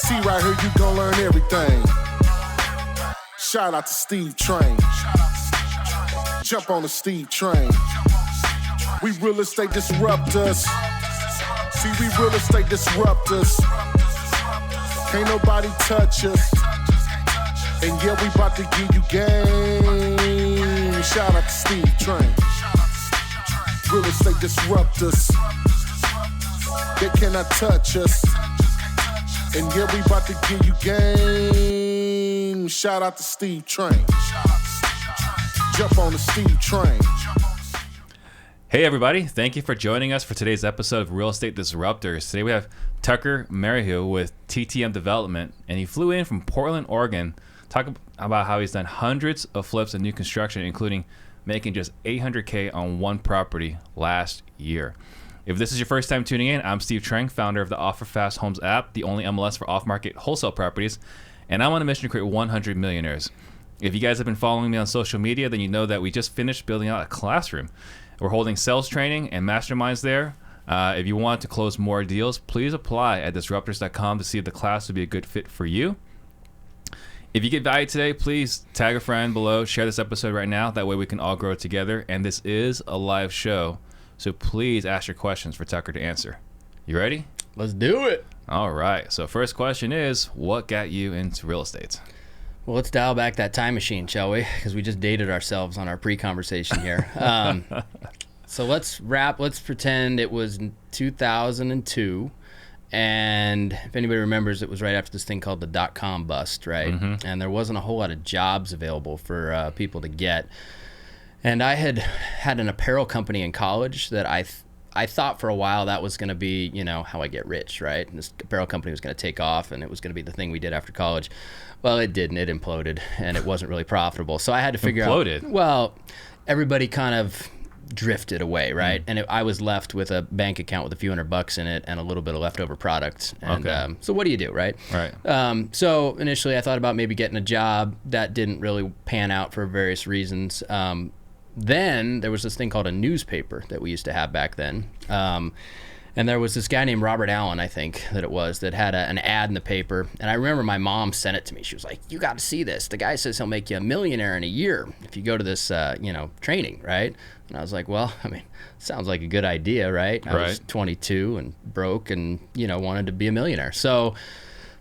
See right here, you gon' learn everything. Shout out to Steve Train. Jump on the Steve Train. We real estate disruptors. See, we real estate disruptors. Can't nobody touch us. And yeah, we about to give you game. Shout out to Steve Train. Real estate disruptors. They cannot touch us. And yeah, we about to give you game. Shout out to Steve Train. Jump on the Steve Train. Hey everybody, thank you for joining us for today's episode of Real Estate Disruptors. Today we have Tucker Merrihew with TTM Development, and he flew in from Portland, Oregon, talk about how he's done hundreds of flips and new construction, including making just $800K on one property last year. If this is your first time tuning in, I'm Steve Trang, founder of the Offer Fast Homes app, the only MLS for off-market wholesale properties, and I'm on a mission to create 100 millionaires. If you guys have been following me on social media, then you know that we just finished building out a classroom. We're holding sales training and masterminds there. If you want to close more deals, please apply at disruptors.com to see if the class would be a good fit for you. If you get value today, please tag a friend below, share this episode right now. That way we can all grow together. And this is a live show, so please ask your questions for Tucker to answer. You ready? Let's do it. All right. So first question is, what got you into real estate? Well, let's dial back that time machine, shall we? Because we just dated ourselves on our pre-conversation here. So let's pretend it was 2002. And if anybody remembers, it was right after this thing called the dot-com bust, right? Mm-hmm. And there wasn't a whole lot of jobs available for people to get. And I had an apparel company in college that I thought for a while that was going to be, how I get rich, right? And this apparel company was going to take off, and it was going to be the thing we did after college. Well, it didn't. It imploded, and it wasn't really profitable. So I had to figure out. Well, everybody kind of drifted away, right? And I was left with a bank account with a few $100 in it and a little bit of leftover product. And so what do you do, right? Right. So initially I thought about maybe getting a job. That didn't really pan out for various reasons. Then there was this thing called a newspaper that we used to have back then. And there was this guy named Robert Allen, I think that it was, that had an ad in the paper. And I remember my mom sent it to me. She was like, you got to see this. The guy says he'll make you a millionaire in a year if you go to this, training, right? And I was like, well, sounds like a good idea, right? I was 22 and broke and, wanted to be a millionaire. So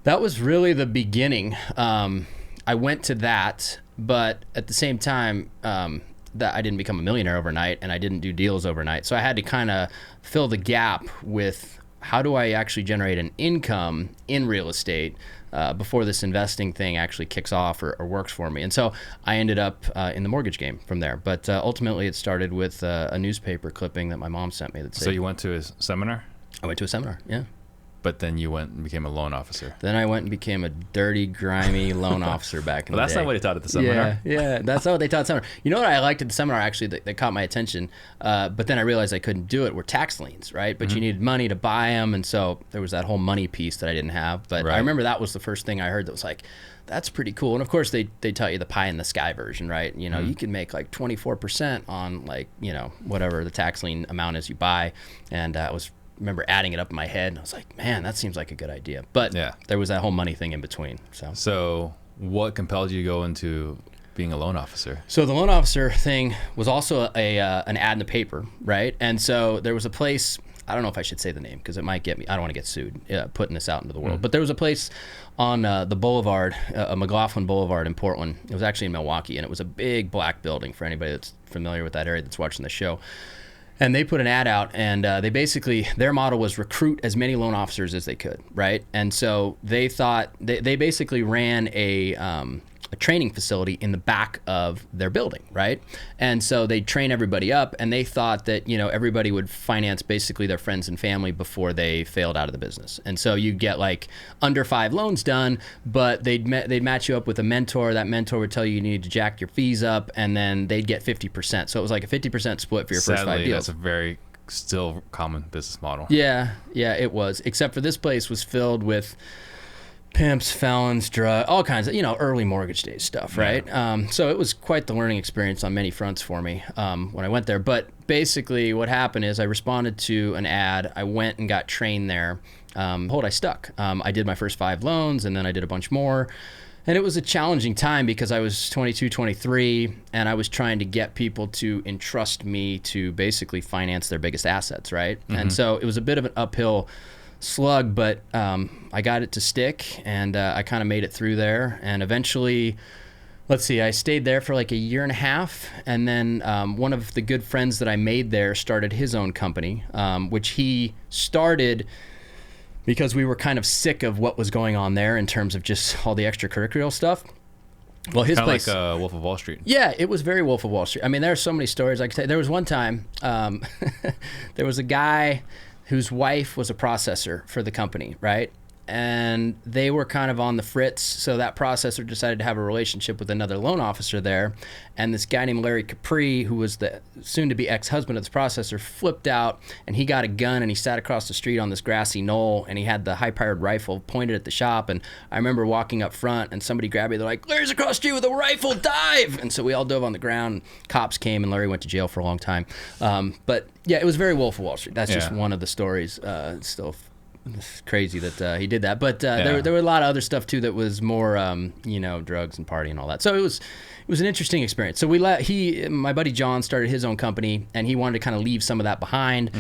that was really the beginning. I went to that, but at the same time, that I didn't become a millionaire overnight, and I didn't do deals overnight. So I had to kind of fill the gap with how do I actually generate an income in real estate before this investing thing actually kicks off or works for me. And so I ended up in the mortgage game from there. But ultimately it started with a newspaper clipping that my mom sent me that said. So you went to a seminar? I went to a seminar, yeah. But then you went and became a loan officer. Then I went and became a dirty, grimy loan officer back in the day. Well, that's not what they taught at the seminar. Yeah, that's not what they taught at the seminar. You know what I liked at the seminar, actually, that caught my attention, but then I realized I couldn't do it, were tax liens, right? But you needed money to buy them, and so there was that whole money piece that I didn't have. But I remember that was the first thing I heard that was like, that's pretty cool. And of course, they taught you the pie in the sky version, right? You can make like 24% on whatever the tax lien amount is you buy. And I remember adding it up in my head, and I was like, man, that seems like a good idea. But there was that whole money thing in between. So what compelled you to go into being a loan officer? So the loan officer thing was also an ad in the paper, right? And so there was a place, I don't know if I should say the name because it might get me, I don't want to get sued putting this out into the world, but there was a place on the boulevard, McLaughlin Boulevard in Portland. It was actually in Milwaukee, and it was a big black building for anybody that's familiar with that area that's watching the show. And they put an ad out, and they basically, their model was recruit as many loan officers as they could, right? And so they thought, they basically ran a training facility in the back of their building, right? And so they'd train everybody up, and they thought that, everybody would finance basically their friends and family before they failed out of the business. And so you get like under 5 loans done, but they'd match you up with a mentor. That mentor would tell you need to jack your fees up, and then they'd get 50%. So it was like a 50% split for your first 5 deals. That's a very still common business model. Yeah, it was. Except for this place was filled with pimps, felons, drug, all kinds of, early mortgage days stuff, right? Yeah. So it was quite the learning experience on many fronts for me when I went there. But basically what happened is I responded to an ad. I went and got trained there. I stuck. I did my first 5 loans, and then I did a bunch more. And it was a challenging time because I was 22, 23, and I was trying to get people to entrust me to basically finance their biggest assets, right? And so it was a bit of an uphill slug, but I got it to stick, and I kind of made it through there. And eventually, I stayed there for like a year and a half, and then one of the good friends that I made there started his own company, which he started because we were kind of sick of what was going on there in terms of just all the extracurricular stuff. Well, his place, kind of like Wolf of Wall Street. Yeah, it was very Wolf of Wall Street. I mean, there are so many stories I could tell. There was one time, there was a guy whose wife was a processor for the company, right? And they were kind of on the fritz, so that processor decided to have a relationship with another loan officer there. And this guy named Larry Capri, who was the soon-to-be ex-husband of this processor, flipped out, and he got a gun, and he sat across the street on this grassy knoll, and he had the high-powered rifle pointed at the shop. And I remember walking up front, and somebody grabbed me. They're like, "Larry's across the street with a rifle, dive!" And so we all dove on the ground. Cops came, and Larry went to jail for a long time. But yeah, it was very Wolf of Wall Street. That's just one of the stories. It's crazy that he did that, but there were a lot of other stuff too that was more drugs and party and all that. So it was an interesting experience. So my buddy John started his own company, and he wanted to kind of leave some of that behind.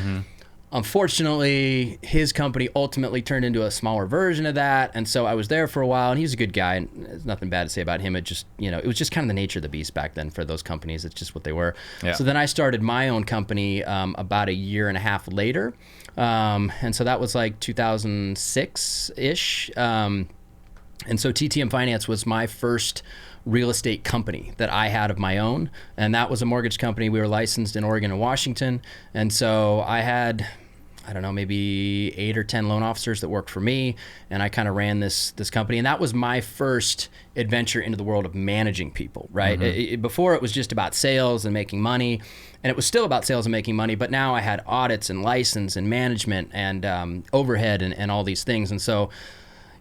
Unfortunately, his company ultimately turned into a smaller version of that, and so I was there for a while, and he was a good guy, and there's nothing bad to say about him. It just, it was just kind of the nature of the beast back then for those companies. It's just what they were. Yeah. So then I started my own company about a year and a half later, and so that was like 2006-ish, and so TTM Finance was my first real estate company that I had of my own, and that was a mortgage company. We were licensed in Oregon and Washington, and so I had, I don't know, maybe 8 or 10 loan officers that worked for me, and I kind of ran this company, and that was my first adventure into the world of managing people, right? Before, it was just about sales and making money, and it was still about sales and making money, but now I had audits and license and management and overhead and all these things. And so,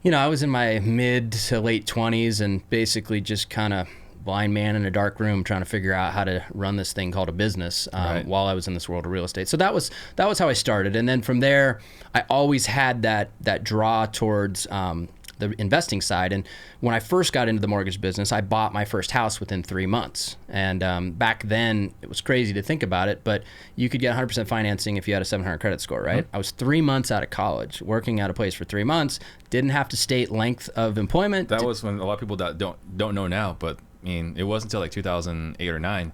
I was in my mid to late 20s and basically just kind of blind man in a dark room trying to figure out how to run this thing called a business while I was in this world of real estate. So that was how I started. And then from there, I always had that draw towards the investing side. And when I first got into the mortgage business, I bought my first house within 3 months. And back then, it was crazy to think about it, but you could get 100% financing if you had a 700 credit score, right? I was 3 months out of college, working at a place for 3 months, didn't have to state length of employment. That was when a lot of people that don't know now, but I mean, it wasn't until like 2008 or 9,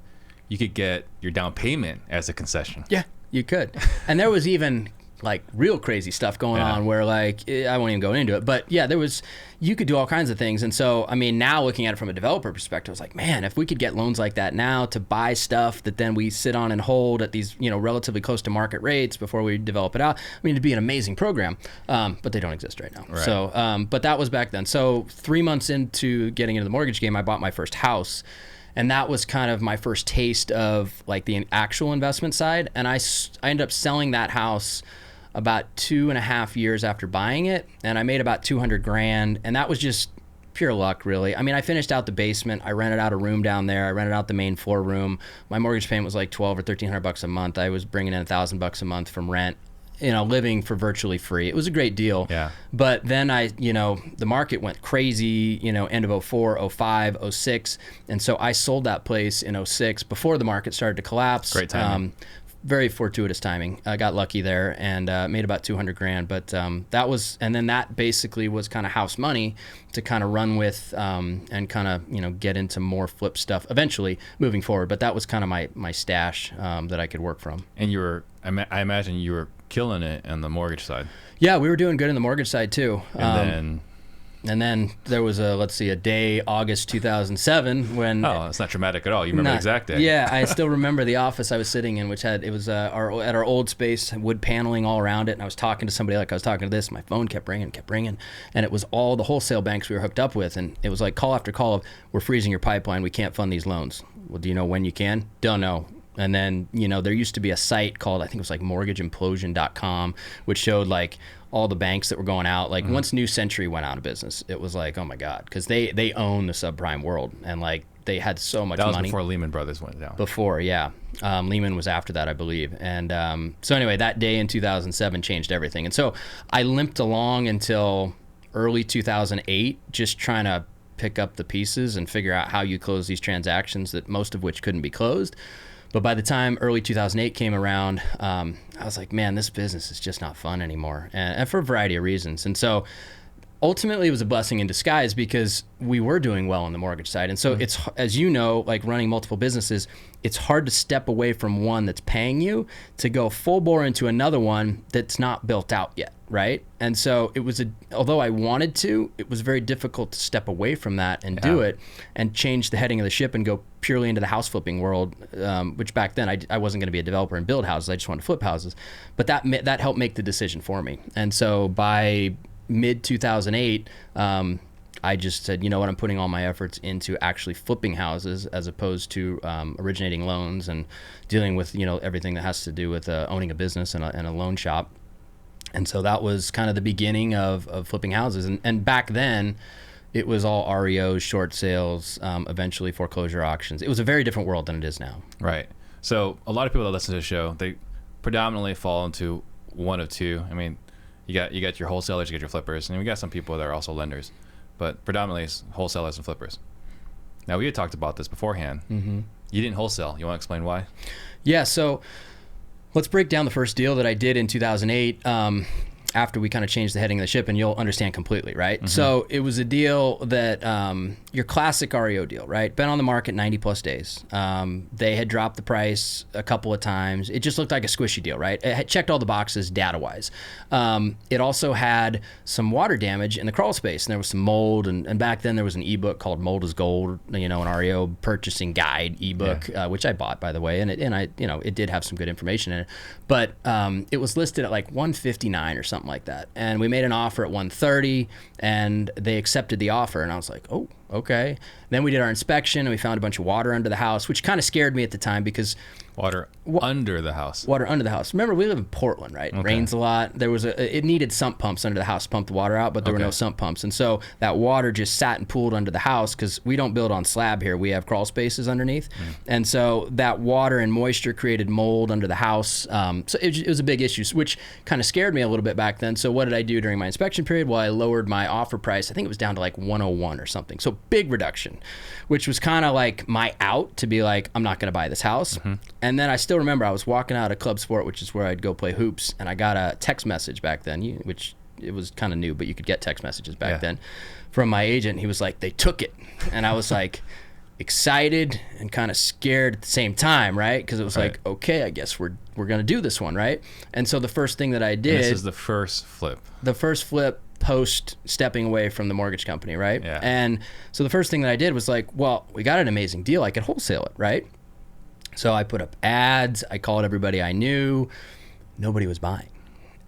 you could get your down payment as a concession. Yeah, you could. And there was even like real crazy stuff going on where like, I won't even go into it, but yeah, you could do all kinds of things. And so, I mean, now looking at it from a developer perspective, I was like, man, if we could get loans like that now to buy stuff that then we sit on and hold at these, relatively close to market rates before we develop it out, I mean, it'd be an amazing program. But they don't exist right now. Right. So, but that was back then. So 3 months into getting into the mortgage game, I bought my first house. And that was kind of my first taste of like the actual investment side. And I ended up selling that house about 2.5 years after buying it, and I made about $200,000, and that was just pure luck, really. I mean, I finished out the basement, I rented out a room down there, I rented out the main floor room. My mortgage payment was like $1,200 or $1,300 a month. I was bringing in $1,000 a month from rent, living for virtually free. It was a great deal. Yeah. But then the market went crazy, end of 04, 05, 06, and so I sold that place in 06 before the market started to collapse. Great timing. Very fortuitous timing. I got lucky there and made about $200,000. But that basically was kind of house money to kind of run with and kind of get into more flip stuff eventually moving forward. But that was kind of my stash that I could work from. And I imagine you were killing it on the mortgage side. Yeah, we were doing good in the mortgage side too. And then there was a day, August 2007, when... Oh, it's not dramatic at all. You remember the exact day. Yeah, I still remember the office I was sitting in, which at our old space, wood paneling all around it, and I was talking to somebody like I was talking to this. My phone kept ringing, and it was all the wholesale banks we were hooked up with, and it was like call after call of, we're freezing your pipeline, we can't fund these loans. Well, do you know when you can? Don't know. And then, there used to be a site called, I think it was like mortgageimplosion.com, which showed like all the banks that were going out. Like once New Century went out of business, it was like, oh my God, because they own the subprime world. And like they had so much That was money. before Lehman Brothers went down. Before, yeah. Lehman was after that, I believe. And so anyway, that day in 2007 changed everything. And so I limped along until early 2008, just trying to pick up the pieces and figure out how you close these transactions, that most of which couldn't be closed. But by the time early 2008 came around, I was like, man, this business is just not fun anymore, and for a variety of reasons. And so ultimately it was a blessing in disguise, because we were doing well on the mortgage side. And so it's, as you know, like running multiple businesses, it's hard to step away from one that's paying you to go full bore into another one that's not built out yet, right? And so it was, although I wanted to, it was very difficult to step away from that and do it and change the heading of the ship and go purely into the house flipping world, which back then I wasn't going to be a developer and build houses. I just wanted to flip houses. But that helped make the decision for me. And so by mid 2008, I just said, you know what, I'm putting all my efforts into actually flipping houses as opposed to originating loans and dealing with, you know, everything that has to do with owning a business and a loan shop. And so that was kind of the beginning of flipping houses. And back then, it was all REOs, short sales, eventually foreclosure auctions. It was a very different world than it is now. Right. So a lot of people that listen to the show, they predominantly fall into one of two. I mean, you got your wholesalers, you get your flippers, and we got some people that are also lenders, but predominantly it's wholesalers and flippers. Now, we had talked about this beforehand. Mm-hmm. You didn't wholesale. You want to explain why? Yeah, so let's break down the first deal that I did in 2008 after we kind of changed the heading of the ship, and you'll understand completely, right? Mm-hmm. So it was a deal that, your classic REO deal, right? Been on the market 90 plus days. They had dropped the price a couple of times. It just looked like a squishy deal, right? It had checked all the boxes data-wise. It also had some water damage in the crawl space, and there was some mold, and back then there was an ebook called Mold is Gold, you know, an REO purchasing guide ebook, which I bought, by the way, and I, you know, it did have some good information in it, but it was listed at like 159 or something like that, and we made an offer at 130, and they accepted the offer, and I was like, oh, okay. Then we did our inspection, and we found a bunch of water under the house, which kind of scared me at the time, because Water under the house. Water under the house. Remember, we live in Portland, right? It rains a lot. It needed sump pumps under the house to pump the water out, but there were no sump pumps. And so that water just sat and pooled under the house, because we don't build on slab here. We have crawl spaces underneath. And so that water and moisture created mold under the house. So it was a big issue, which kind of scared me a little bit back then. So what did I do during my inspection period? Well, I lowered my offer price. I think it was down to like 101 or something. So big reduction, which was kind of like my out to be like, I'm not going to buy this house. And then I still remember I was walking out of Club Sport, which is where I'd go play hoops, and I got a text message back then, which it was kind of new, but you could get text messages back then from my agent. He was like, they took it. And I was like excited and kind of scared at the same time, right? Because it was like, okay, I guess we're going to do this one, right? And so the first thing that I did... And this is the first flip. The first flip post stepping away from the mortgage company, right? Yeah. And so the first thing that I did was like, well, we got an amazing deal. I could wholesale it, right? So I put up ads. I called everybody I knew. Nobody was buying.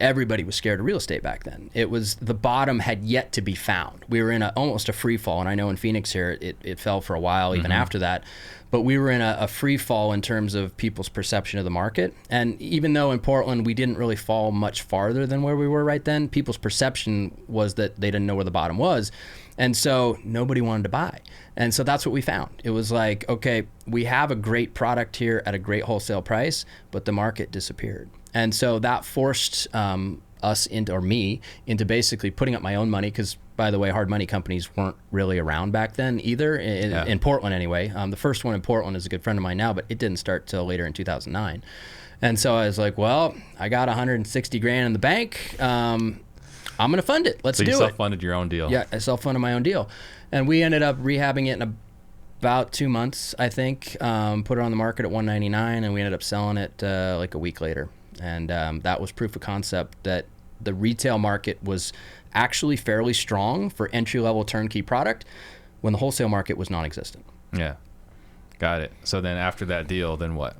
Everybody was scared of real estate back then. It was, the bottom had yet to be found. We were in almost a free fall, and I know in Phoenix here it fell for a while even after that. But we were in a free fall in terms of people's perception of the market. And even though in Portland we didn't really fall much farther than where we were right then, people's perception was that they didn't know where the bottom was. And so nobody wanted to buy. And so that's what we found. It was like, okay, we have a great product here at a great wholesale price, but the market disappeared. And so that forced us into, or me, into basically putting up my own money, because, by the way, hard money companies weren't really around back then either, in Portland anyway. The first one in Portland is a good friend of mine now, but it didn't start till later in 2009. And so I was like, well, I got 160 grand in the bank. I'm going to fund it. Let's do it. So you self-funded your own deal. Yeah, I self-funded my own deal. And we ended up rehabbing it in about 2 months, I think. Put it on the market at 199, and we ended up selling it like a week later. And that was proof of concept that the retail market was actually fairly strong for entry-level turnkey product when the wholesale market was non-existent. Yeah, got it. So then after that deal, then what?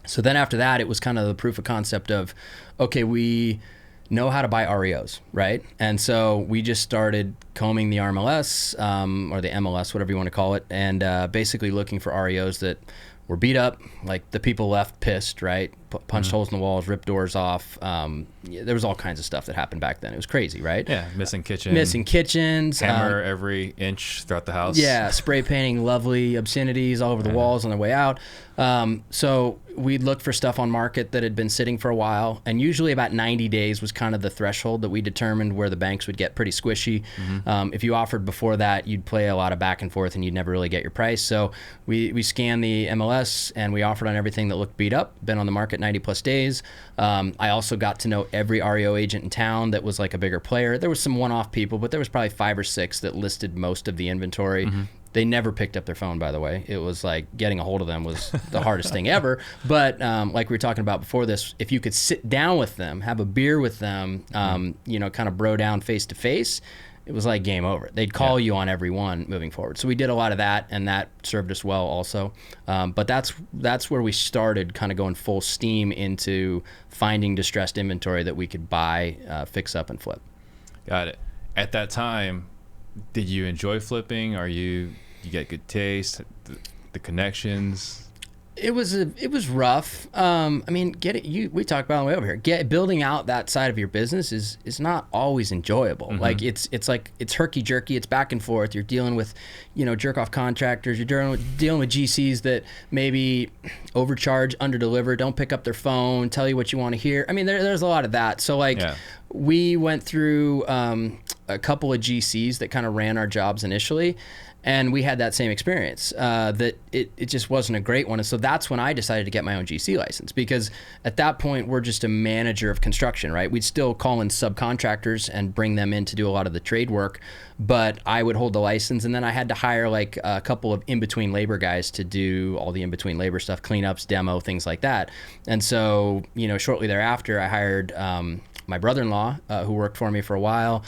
So then after that, it was kind of the proof of concept of, okay, we know how to buy REOs, right? And so we just started combing the RMLS or the MLS, whatever you want to call it, and basically looking for REOs that were beat up, like the people left pissed, right? punched holes in the walls, ripped doors off. There was all kinds of stuff that happened back then. It was crazy, right? Yeah, missing kitchens, hammer every inch throughout the house. Yeah, spray painting lovely obscenities all over the walls on their way out. So we'd look for stuff on market that had been sitting for a while, and usually about 90 days was kind of the threshold that we determined where the banks would get pretty squishy. If you offered before that, you'd play a lot of back and forth and you'd never really get your price. So we scanned the MLS and we offered on everything that looked beat up, been on the market 90 plus days. I also got to know every REO agent in town that was like a bigger player. There was some one-off people, but there was probably 5 or 6 that listed most of the inventory. They never picked up their phone, by the way. It was like getting a hold of them was the hardest thing ever. But like we were talking about before this, if you could sit down with them, have a beer with them, kind of bro down face to face, it was like game over. They'd call you on every one moving forward. So we did a lot of that, and that served us well also. But that's where we started kind of going full steam into finding distressed inventory that we could buy, fix up, and flip. Got it. At that time, did you enjoy flipping? You get good taste, the connections? It was rough. We talked about it on the way over here. Building out that side of your business is not always enjoyable. Like it's herky jerky. It's back and forth. You're dealing with, jerk off contractors. You're dealing with GCs that maybe overcharge, underdeliver, don't pick up their phone, tell you what you want to hear. I mean, there's a lot of that. So we went through a couple of GCs that kind of ran our jobs initially. And we had that same experience, that it just wasn't a great one. And so that's when I decided to get my own GC license, because at that point, we're just a manager of construction, right? We'd still call in subcontractors and bring them in to do a lot of the trade work, but I would hold the license. And then I had to hire like a couple of in-between labor guys to do all the in-between labor stuff, cleanups, demo, things like that. And so, shortly thereafter, I hired my brother-in-law, who worked for me for a while,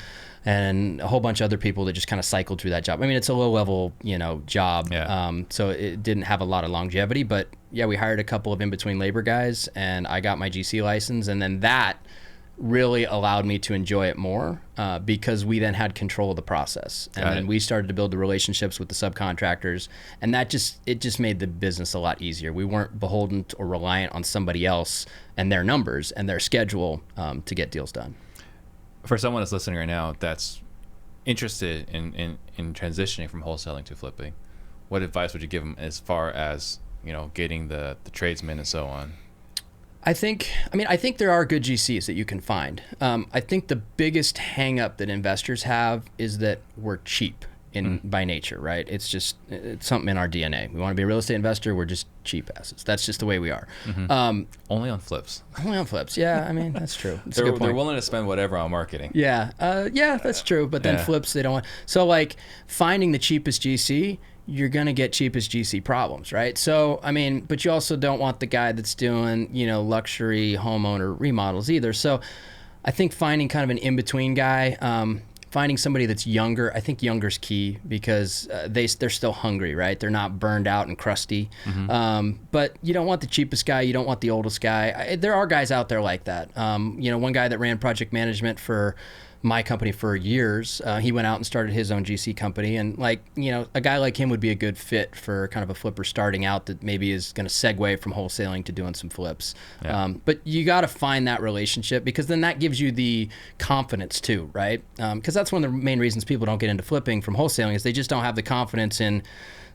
and a whole bunch of other people that just kind of cycled through that job. I mean, it's a low-level, job, so it didn't have a lot of longevity. But yeah, we hired a couple of in-between labor guys, and I got my GC license, and then that really allowed me to enjoy it more, because we then had control of the process, and then we started to build the relationships with the subcontractors, and it just made the business a lot easier. We weren't beholden or reliant on somebody else and their numbers and their schedule to get deals done. For someone that's listening right now that's interested in transitioning from wholesaling to flipping, what advice would you give them as far as getting the tradesmen and so on? I think there are good GCs that you can find. I think the biggest hang up that investors have is that we're cheap by nature, right? It's something in our DNA. We want to be a real estate investor. We're just cheap asses. That's just the way we are. Only on flips. Only on flips. Yeah, I mean, that's true. That's a good point. They're willing to spend whatever on marketing. Yeah, that's true. But then flips, they don't want. So like finding the cheapest GC, you're going to get cheapest GC problems, right? So, I mean, but you also don't want the guy that's doing, luxury homeowner remodels either. So I think finding kind of an in-between guy, finding somebody that's younger, I think younger's key, because they're still hungry, right? They're not burned out and crusty. But you don't want the cheapest guy. You don't want the oldest guy. There are guys out there like that. One guy that ran project management for my company for years, he went out and started his own GC company, and a guy like him would be a good fit for kind of a flipper starting out that maybe is going to segue from wholesaling to doing some flips. But you got to find that relationship, because then that gives you the confidence too, right? Because that's one of the main reasons people don't get into flipping from wholesaling, is they just don't have the confidence in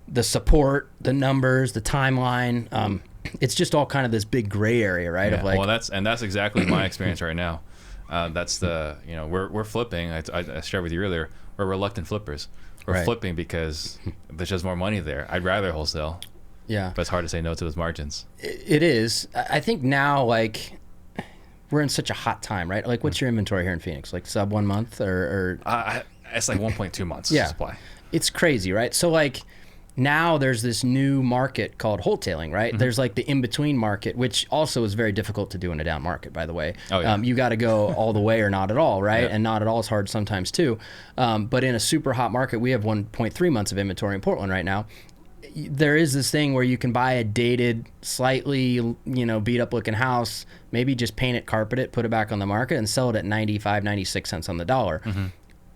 the support, the numbers, the timeline. It's just all kind of this big gray area, right? Yeah. Well, that's exactly my experience right now. That's the we're flipping. I shared with you earlier. We're reluctant flippers. We're flipping because there's just more money there. I'd rather wholesale. Yeah, but it's hard to say no to those margins. It is. I think now, like, we're in such a hot time, right? Like, what's your inventory here in Phoenix? Like sub 1 month or? It's like 1.2 months supply. It's crazy, right? So like, now there's this new market called wholesaling, right? There's like the in-between market, which also is very difficult to do in a down market, by the way. Oh, yeah. You got to go all the way or not at all, right? Yep. And not at all is hard sometimes too. But in a super hot market, we have 1.3 months of inventory in Portland right now. There is this thing where you can buy a dated, slightly, beat up looking house, maybe just paint it, carpet it, put it back on the market, and sell it at 95, 96 cents on the dollar.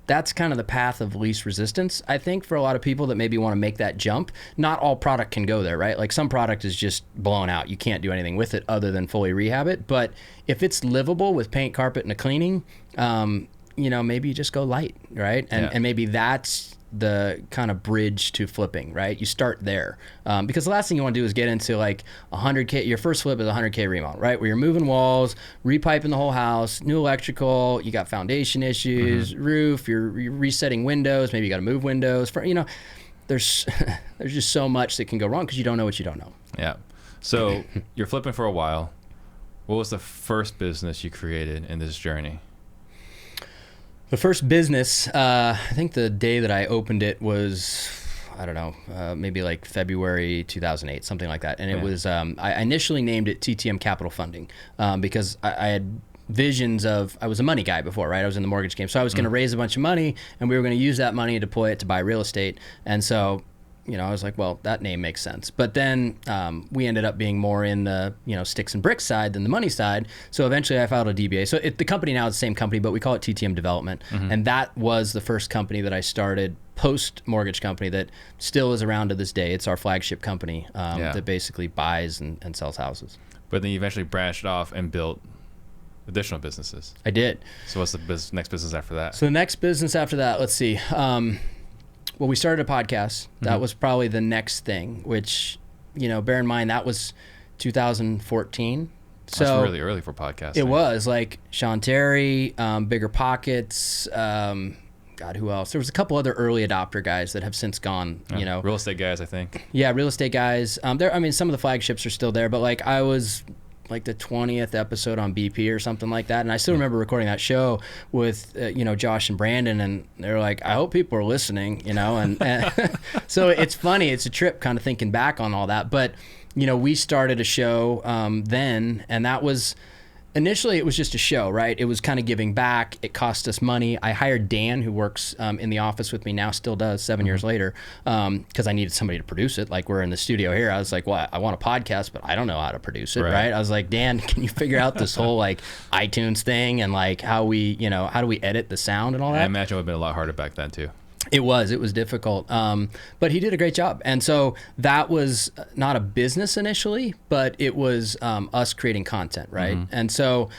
that's kind of the path of least resistance, I think, for a lot of people that maybe want to make that jump. Not all product can go there, right? Like some product is just blown out. You can't do anything with it other than fully rehab it. But if it's livable with paint, carpet, and a cleaning, maybe you just go light, right? And maybe that's the kind of bridge to flipping, right? You start there. Because the last thing you want to do is get into like 100K, your first flip is 100K remodel, right? Where you're moving walls, repiping the whole house, new electrical, you got foundation issues, roof, you're resetting windows, maybe you got to move windows. There's just so much that can go wrong because you don't know what you don't know. Yeah. So you're flipping for a while. What was the first business you created in this journey? The first business, I think the day that I opened it was, I don't know, maybe like February 2008, something like that. And it was, I initially named it TTM Capital Funding because I had visions of, I was a money guy before, right? I was in the mortgage game. So I was going to raise a bunch of money and we were going to use that money and deploy it to buy real estate. And so, I was like, well, that name makes sense. But then we ended up being more in the, sticks and bricks side than the money side. So eventually I filed a DBA. So the company now is the same company, but we call it TTM Development. And that was the first company that I started post Mortgage Company that still is around to this day. It's our flagship company that basically buys and sells houses. But then you eventually branched off and built additional businesses. I did. So what's the next business after that? So the next business after that, let's see. Well, we started a podcast. That was probably the next thing, which, bear in mind, that was 2014. So that's really early for podcasting. It was like Sean Terry, Bigger Pockets, God, who else? There was a couple other early adopter guys that have since gone, Real estate guys, I think. Yeah, real estate guys. Some of the flagships are still there, but like I was like the 20th episode on BP or something like that. And I still remember recording that show with, Josh and Brandon, and they're like, I hope people are listening, and so it's funny. It's a trip kind of thinking back on all that. But, we started a show then, and that was, initially it was just a show, right? It was kind of giving back. It cost us money. I hired Dan, who works in the office with me now, still does 7 years later, because I needed somebody to produce it. Like we're in the studio here. I was like, well, I want a podcast, but I don't know how to produce it, right? I was like, Dan, can you figure out this whole like iTunes thing and like how do we edit the sound and all that? I imagine it would have been a lot harder back then too. It was difficult. But he did a great job. And so that was not a business initially, but it was us creating content, right? And so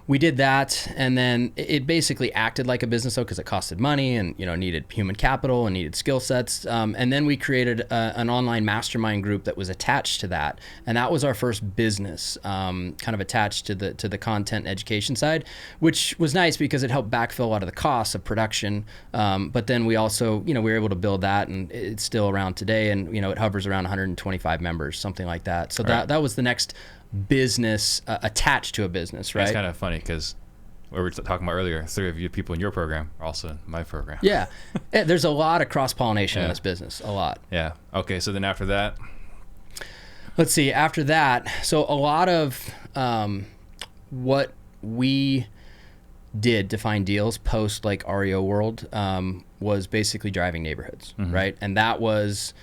we did that, and then it basically acted like a business, though, because it costed money and needed human capital and needed skill sets. And then we created an online mastermind group that was attached to that, and that was our first business, kind of attached to the content and education side, which was nice because it helped backfill a lot of the costs of production. But then we also, we were able to build that, and it's still around today, and it hovers around 125 members, something like that. So that was the next business attached to a business, right? It's kind of funny because we were talking about earlier, 3 of you people in your program are also in my program. Yeah. There's a lot of cross-pollination in this business, a lot. Yeah. Okay, so then after that? Let's see, after that, so a lot of what we did to find deals post like REO world was basically driving neighborhoods, right? And that was...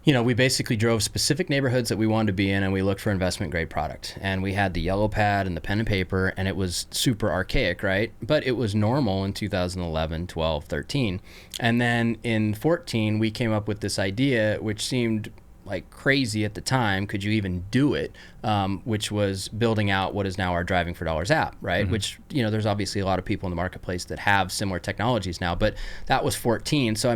we basically drove specific neighborhoods that we wanted to be in, and we looked for investment grade product. And we had the yellow pad and the pen and paper, and it was super archaic, right? But it was normal in 2011, 12, 13. And then in 14, we came up with this idea, which seemed like crazy at the time. Could you even do it? Which was building out what is now our Driving for Dollars app, right? Which, there's obviously a lot of people in the marketplace that have similar technologies now, but that was 14. So,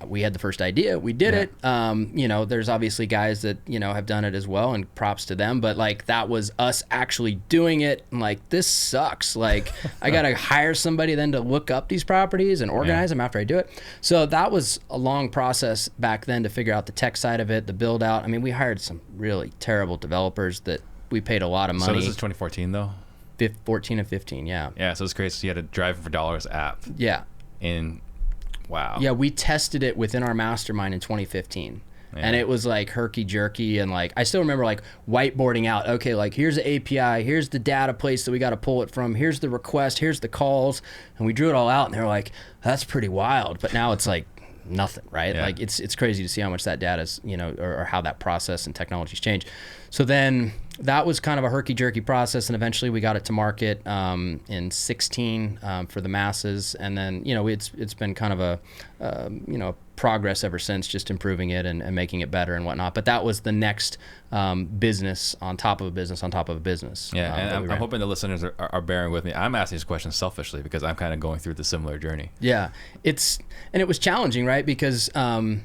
we had the first idea, we did it. There's obviously guys that, have done it as well, and props to them, but like that was us actually doing it. And like, this sucks. Like I got to hire somebody then to look up these properties and organize them after I do it. So that was a long process back then to figure out the tech side of it, the build out. We hired some really terrible developers that we paid a lot of money. So this is 2014 though? 14 and 15, yeah. Yeah, so it's crazy. So you had a Driving for Dollars app. Yeah. Wow. Yeah, we tested it within our mastermind in 2015. Yeah. And it was like herky-jerky, and like I still remember like whiteboarding out, okay, like here's the API, here's the data place that we got to pull it from, here's the request, here's the calls, and we drew it all out, and they were like, that's pretty wild. But now it's like nothing, right? Yeah. Like it's crazy to see how much that data is, or how that process and technologies change. So then that was kind of a herky-jerky process, and eventually we got it to market in 16 for the masses, and then it's been kind of a progress ever since, just improving it and making it better and whatnot. But that was the next business on top of a business on top of a business. Yeah, and I'm hoping the listeners are bearing with me. I'm asking these questions selfishly because I'm kind of going through the similar journey. Yeah, it was challenging, right? Because I've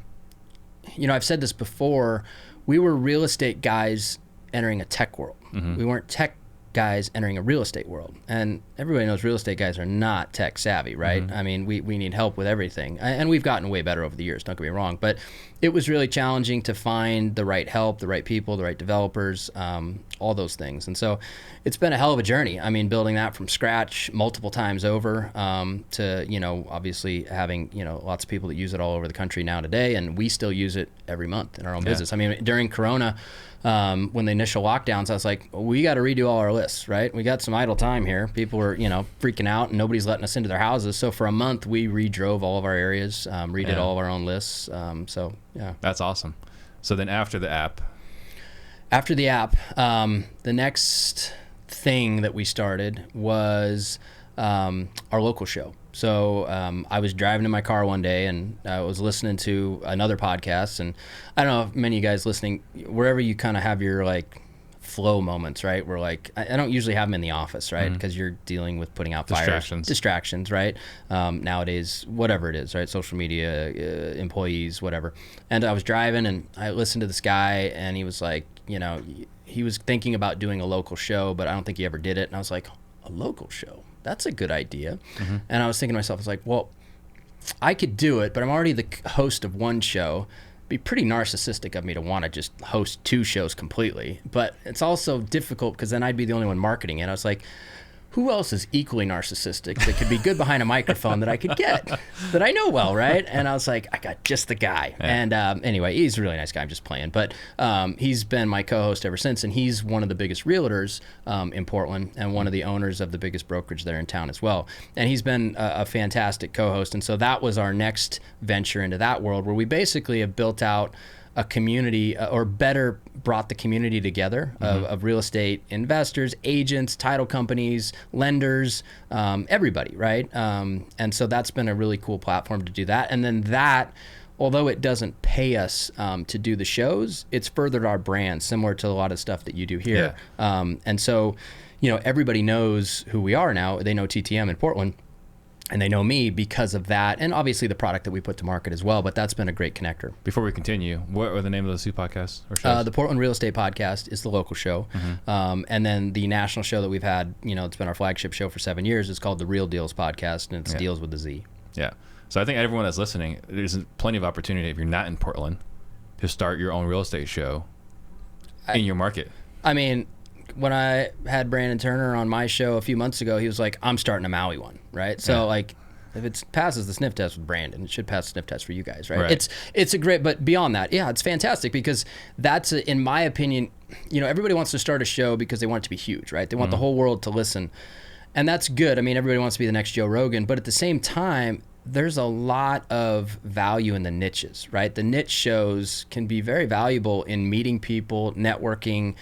said this before. We were real estate guys entering a tech world. Mm-hmm. We weren't tech guys entering a real estate world. And everybody knows real estate guys are not tech savvy, right? Mm-hmm. I mean, we need help with everything. And we've gotten way better over the years, don't get me wrong. But it was really challenging to find the right help, the right people, the right developers, all those things. And so it's been a hell of a journey. I mean, building that from scratch multiple times over to, obviously having, lots of people that use it all over the country now today. And we still use it every month in our own business. I mean, during Corona, when the initial lockdowns, I was like, we got to redo all our lists, right? We got some idle time here. People were, freaking out and nobody's letting us into their houses. So for a month, we redrove all of our areas, redid all of our own lists. Yeah. That's awesome. So then after the app, the next thing that we started was our local show. So I was driving in my car one day and I was listening to another podcast, and I don't know if many of you guys listening, wherever you kind of have your like flow moments, right? Where like, I don't usually have them in the office, right? Because you're dealing with putting out distractions, right? Nowadays, whatever it is, right? Social media, employees, whatever. And I was driving and I listened to this guy and he was like, he was thinking about doing a local show, but I don't think he ever did it. And I was like, a local show? That's a good idea. Mm-hmm. And I was thinking to myself, I was like, well, I could do it, but I'm already the host of one show. It'd be pretty narcissistic of me to want to just host two shows completely. But it's also difficult because then I'd be the only one marketing it. I was like, who else is equally narcissistic that could be good behind a microphone that I could get, that I know well, right? And I was like, I got just the guy. Yeah. And anyway, he's a really nice guy. I'm just playing. But he's been my co-host ever since, and he's one of the biggest realtors in Portland and one of the owners of the biggest brokerage there in town as well. And he's been a fantastic co-host. And so that was our next venture into that world, where we basically have built out a community, or better brought the community together of real estate investors, agents, title companies, lenders, everybody, right? And so that's been a really cool platform to do that. And then that, although it doesn't pay us to do the shows, it's furthered our brand, similar to a lot of stuff that you do here. Yeah. And so, everybody knows who we are now. They know TTM in Portland. And they know me because of that, and obviously the product that we put to market as well. But that's been a great connector. Before we continue, what are the name of those two podcasts or shows? The Portland Real Estate Podcast is the local show, and then the national show that we've had, it's been our flagship show for 7 years. Is called the Real Dealz Podcast, and it's Dealz with a Z. Yeah. So I think everyone that's listening, there's plenty of opportunity if you're not in Portland to start your own real estate show in your market. I mean, when I had Brandon Turner on my show a few months ago, he was like, I'm starting a Maui one, right? So like, if it passes the sniff test with Brandon, it should pass the sniff test for you guys, right? It's a great, but beyond that, it's fantastic, because that's, in my opinion, everybody wants to start a show because they want it to be huge, right? They want the whole world to listen. And that's good. I mean, everybody wants to be the next Joe Rogan, but at the same time, there's a lot of value in the niches, right? The niche shows can be very valuable in meeting people, networking,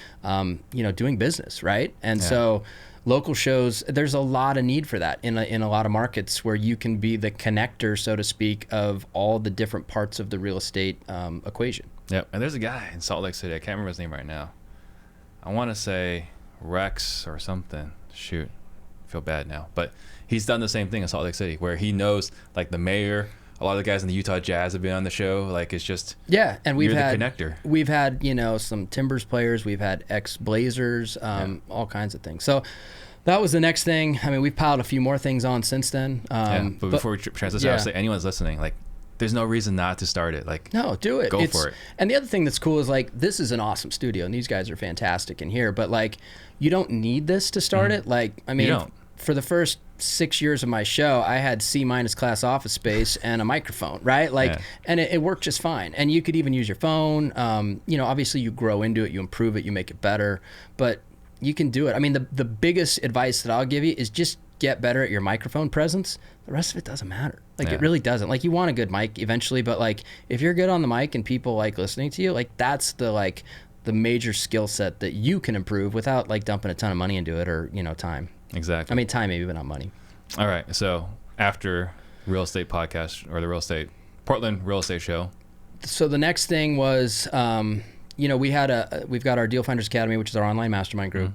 doing business, right? And so local shows, there's a lot of need for that in a lot of markets, where you can be the connector, so to speak, of all the different parts of the real estate equation. Yep. And there's a guy in Salt Lake City, I can't remember his name right now. I want to say Rex or something. Shoot, I feel bad now. But he's done the same thing in Salt Lake City, where he knows like the mayor. A lot of the guys in the Utah Jazz have been on the show. Like, it's just, and we've had the connector. We've had some Timbers players. We've had ex-Blazers, all kinds of things. So that was the next thing. I mean, we've piled a few more things on since then. But before we transition, I would say anyone's listening, like, there's no reason not to start it. Like, no, do it. Go for it. And the other thing that's cool is, like, this is an awesome studio, and these guys are fantastic in here. But like, you don't need this to start it. Like, I mean, for the first 6 years of my show, I had C- class office space and a microphone, right? Like, and it worked just fine. And you could even use your phone. Obviously you grow into it, you improve it, you make it better, but you can do it. I mean, the biggest advice that I'll give you is just get better at your microphone presence. The rest of it doesn't matter. Like, it really doesn't. Like, you want a good mic eventually, but like, if you're good on the mic and people like listening to you, like, that's the the major skill set that you can improve without like dumping a ton of money into it or, time. Exactly. I mean, time maybe, but not money. All right. So after real estate podcast or the Portland real estate show. So the next thing was, we've got our Deal Finders Academy, which is our online mastermind group.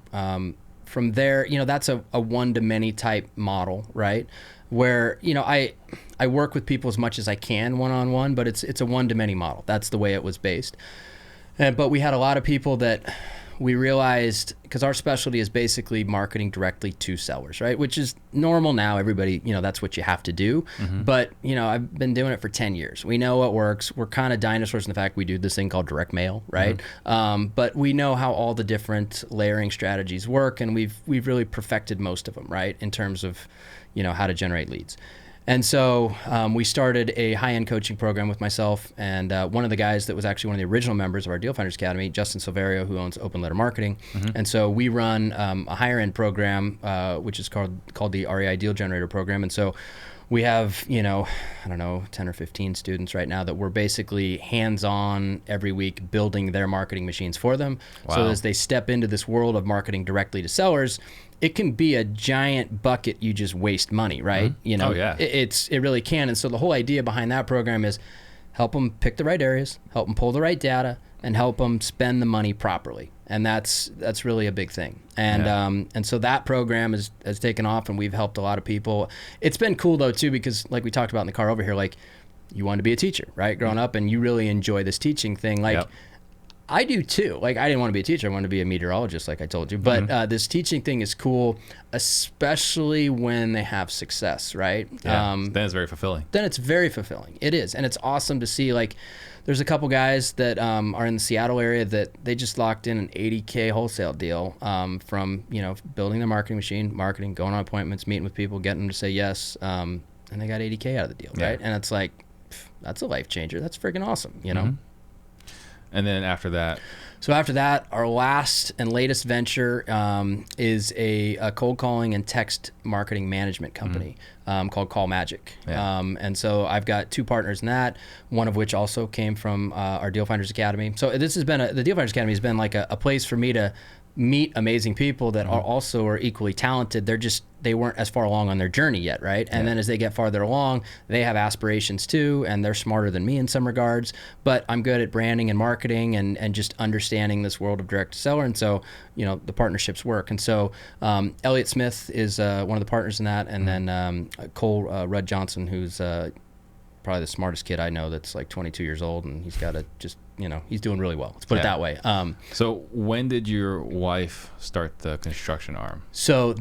From there, that's a one-to-many type model, right? Where, I work with people as much as I can one-on-one, but it's a one-to-many model. That's the way it was based. But we had a lot of people that we realized, because our specialty is basically marketing directly to sellers, right? Which is normal now. Everybody, that's what you have to do. But, I've been doing it for 10 years. We know what works. We're kind of dinosaurs in the fact we do this thing called direct mail, right? But we know how all the different layering strategies work, and we've really perfected most of them, right? In terms of, how to generate leads. And so we started a high-end coaching program with myself and one of the guys that was actually one of the original members of our Deal Finders Academy, Justin Silverio, who owns Open Letter Marketing. And so we run a higher-end program, which is called the REI Deal Generator Program. And so we have, 10 or 15 students right now that we're basically hands-on every week building their marketing machines for them. Wow. So as they step into this world of marketing directly to sellers, it can be a giant bucket you just waste money, right? Oh, yeah. It really can. And so the whole idea behind that program is help them pick the right areas, help them pull the right data, and help them spend the money properly. And that's really a big thing. And and so that program has taken off, and we've helped a lot of people. It's been cool though too, because like we talked about in the car over here, like you want to be a teacher, right? Growing up, and you really enjoy this teaching thing. Like I do too. Like I didn't want to be a teacher. I wanted to be a meteorologist, like I told you. But this teaching thing is cool, especially when they have success, right? Yeah. Then it's very fulfilling. Then it's very fulfilling. It is. And it's awesome to see, like, there's a couple guys that are in the Seattle area that they just locked in an $80K wholesale deal from, building their marketing machine, going on appointments, meeting with people, getting them to say yes. And they got $80K out of the deal, right? And it's like, that's a life changer. That's freaking awesome, And then after that? So after that, our last and latest venture is a cold calling and text marketing management company called Call Magic. And so I've got two partners in that, one of which also came from our Deal Finders Academy. So this has been the Deal Finders Academy has been like a place for me to meet amazing people that are equally talented. They weren't as far along on their journey yet, right? And then as they get farther along, they have aspirations too, and they're smarter than me in some regards. But I'm good at branding and marketing and just understanding this world of direct to seller. And so, the partnerships work. And so Elliot Smith is one of the partners in that, and then Cole Rudd Johnson, who's probably the smartest kid I know that's like 22 years old, and he's got he's doing really well. Let's put it that way. So when did your wife start the construction arm? So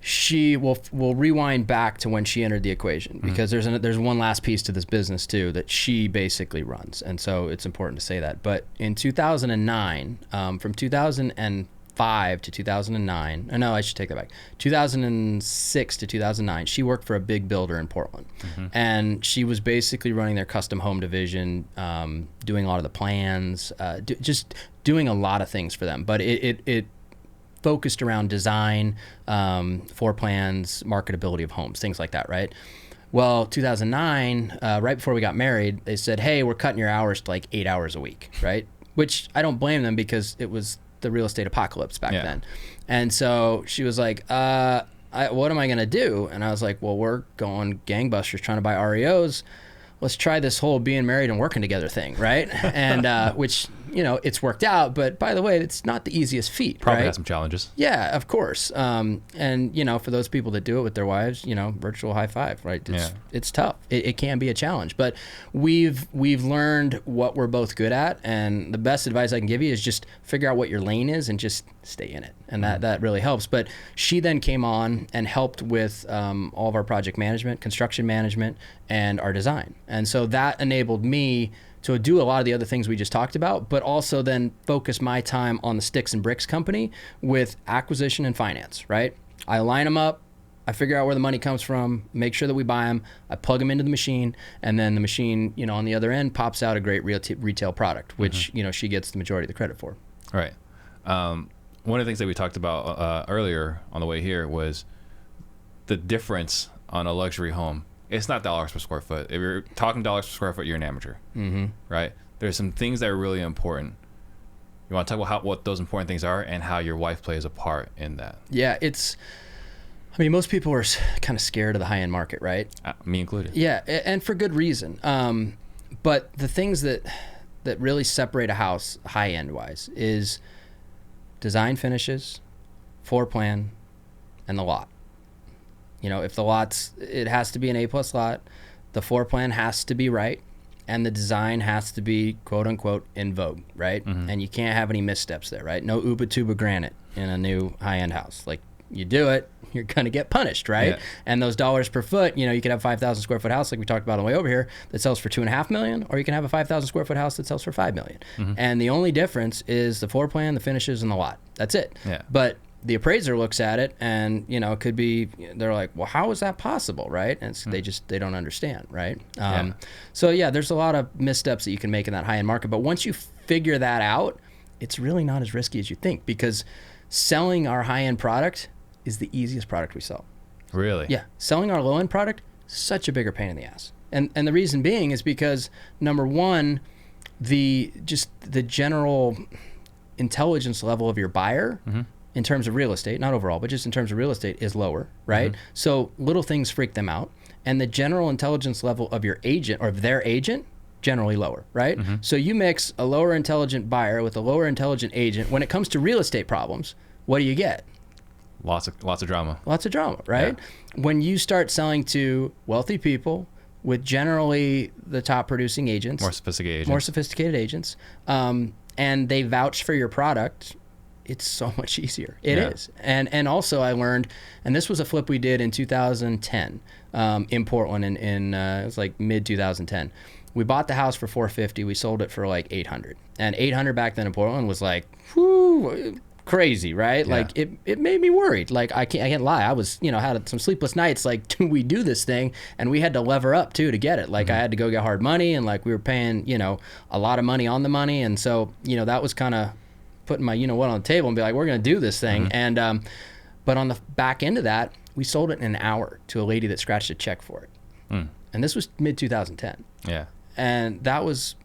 she will rewind back to when she entered the equation, because there's one last piece to this business too that she basically runs, and so it's important to say that. But in 2009, from 2005 to 2009, no, I should take that back. 2006 to 2009, she worked for a big builder in Portland, and she was basically running their custom home division, doing a lot of the plans, just doing a lot of things for them. But it focused around design, floor plans, marketability of homes, things like that, right? Well, 2009, right before we got married, they said, hey, we're cutting your hours to like 8 hours a week, right? Which I don't blame them, because it was the real estate apocalypse back then. And so she was like, what am I going to do? And I was like, well, we're going gangbusters trying to buy REOs. Let's try this whole being married and working together thing, right? And which, it's worked out, but by the way, it's not the easiest feat. Probably right? had some challenges. Yeah, of course. And for those people that do it with their wives, virtual high five, right? It's tough. It can be a challenge, but we've learned what we're both good at, and the best advice I can give you is just figure out what your lane is and just stay in it, and that really helps. But she then came on and helped with all of our project management, construction management, and our design, and so that enabled me to do a lot of the other things we just talked about, but also then focus my time on the Sticks and Bricks company with acquisition and finance, right? I line them up, I figure out where the money comes from, make sure that we buy them, I plug them into the machine, and then the machine, on the other end pops out a great retail product, which, she gets the majority of the credit for. Right. One of the things that we talked about earlier on the way here was the difference on a luxury home. It's not dollars per square foot. If you're talking dollars per square foot, you're an amateur, right? There's some things that are really important. You want to talk about what those important things are and how your wife plays a part in that? Yeah, most people are kind of scared of the high-end market, right? Me included. Yeah, and for good reason. But the things that really separate a house high-end wise is design finishes, floor plan, and the lot. If the lot's, it has to be an A+ lot, the floor plan has to be right, and the design has to be quote unquote in vogue, right? And you can't have any missteps there, right? No Uba Tuba granite in a new high-end house. Like, you do it, you're going to get punished, right? Yeah. And those dollars per foot, you could have a 5,000 square foot house like we talked about on the way over here that sells for $2.5 million, or you can have a 5,000 square foot house that sells for $5 million. And the only difference is the floor plan, the finishes, and the lot. That's it. Yeah. But the appraiser looks at it and, it could be, they're like, well, how is that possible, right? And they don't understand, right? So yeah, there's a lot of missteps that you can make in that high-end market. But once you figure that out, it's really not as risky as you think, because selling our high-end product is the easiest product we sell. Really? Yeah. Selling our low-end product, such a bigger pain in the ass. And the reason being is because, number one, the general intelligence level of your buyer in terms of real estate, not overall, but just in terms of real estate, is lower, right? So little things freak them out. And the general intelligence level of your agent or their agent, generally lower, right? So you mix a lower intelligent buyer with a lower intelligent agent. When it comes to real estate problems, what do you get? Lots of drama. Lots of drama, right? Yeah. When you start selling to wealthy people with generally the top producing agents, more sophisticated agents, and they vouch for your product, it's so much easier. It is. And also I learned, and this was a flip we did in 2010 in Portland, in it was like mid 2010. We bought the house for $450. We sold it for like $800. And $800 back then in Portland was like, whoo, crazy, right? Yeah. Like it made me worried. Like I can't lie. I was, had some sleepless nights. Like, do we do this thing? And we had to lever up too to get it. Like I had to go get hard money, and like we were paying, a lot of money on the money. And so, that was kind of putting my, what on the table and be like, we're going to do this thing. And, but on the back end of that, we sold it in an hour to a lady that scratched a check for it. And this was mid 2010. Yeah. And it was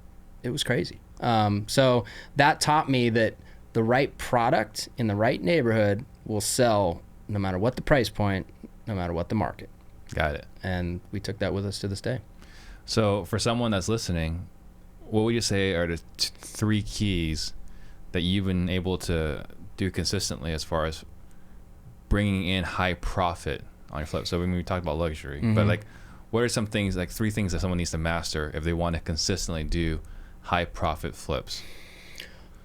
crazy. So that taught me that the right product in the right neighborhood will sell no matter what the price point, no matter what the market. Got it. And we took that with us to this day. So for someone that's listening, what would you say are the three keys that you've been able to do consistently as far as bringing in high profit on your flip? So when we talked about luxury, but like, what are some things, like three things that someone needs to master if they want to consistently do high profit flips?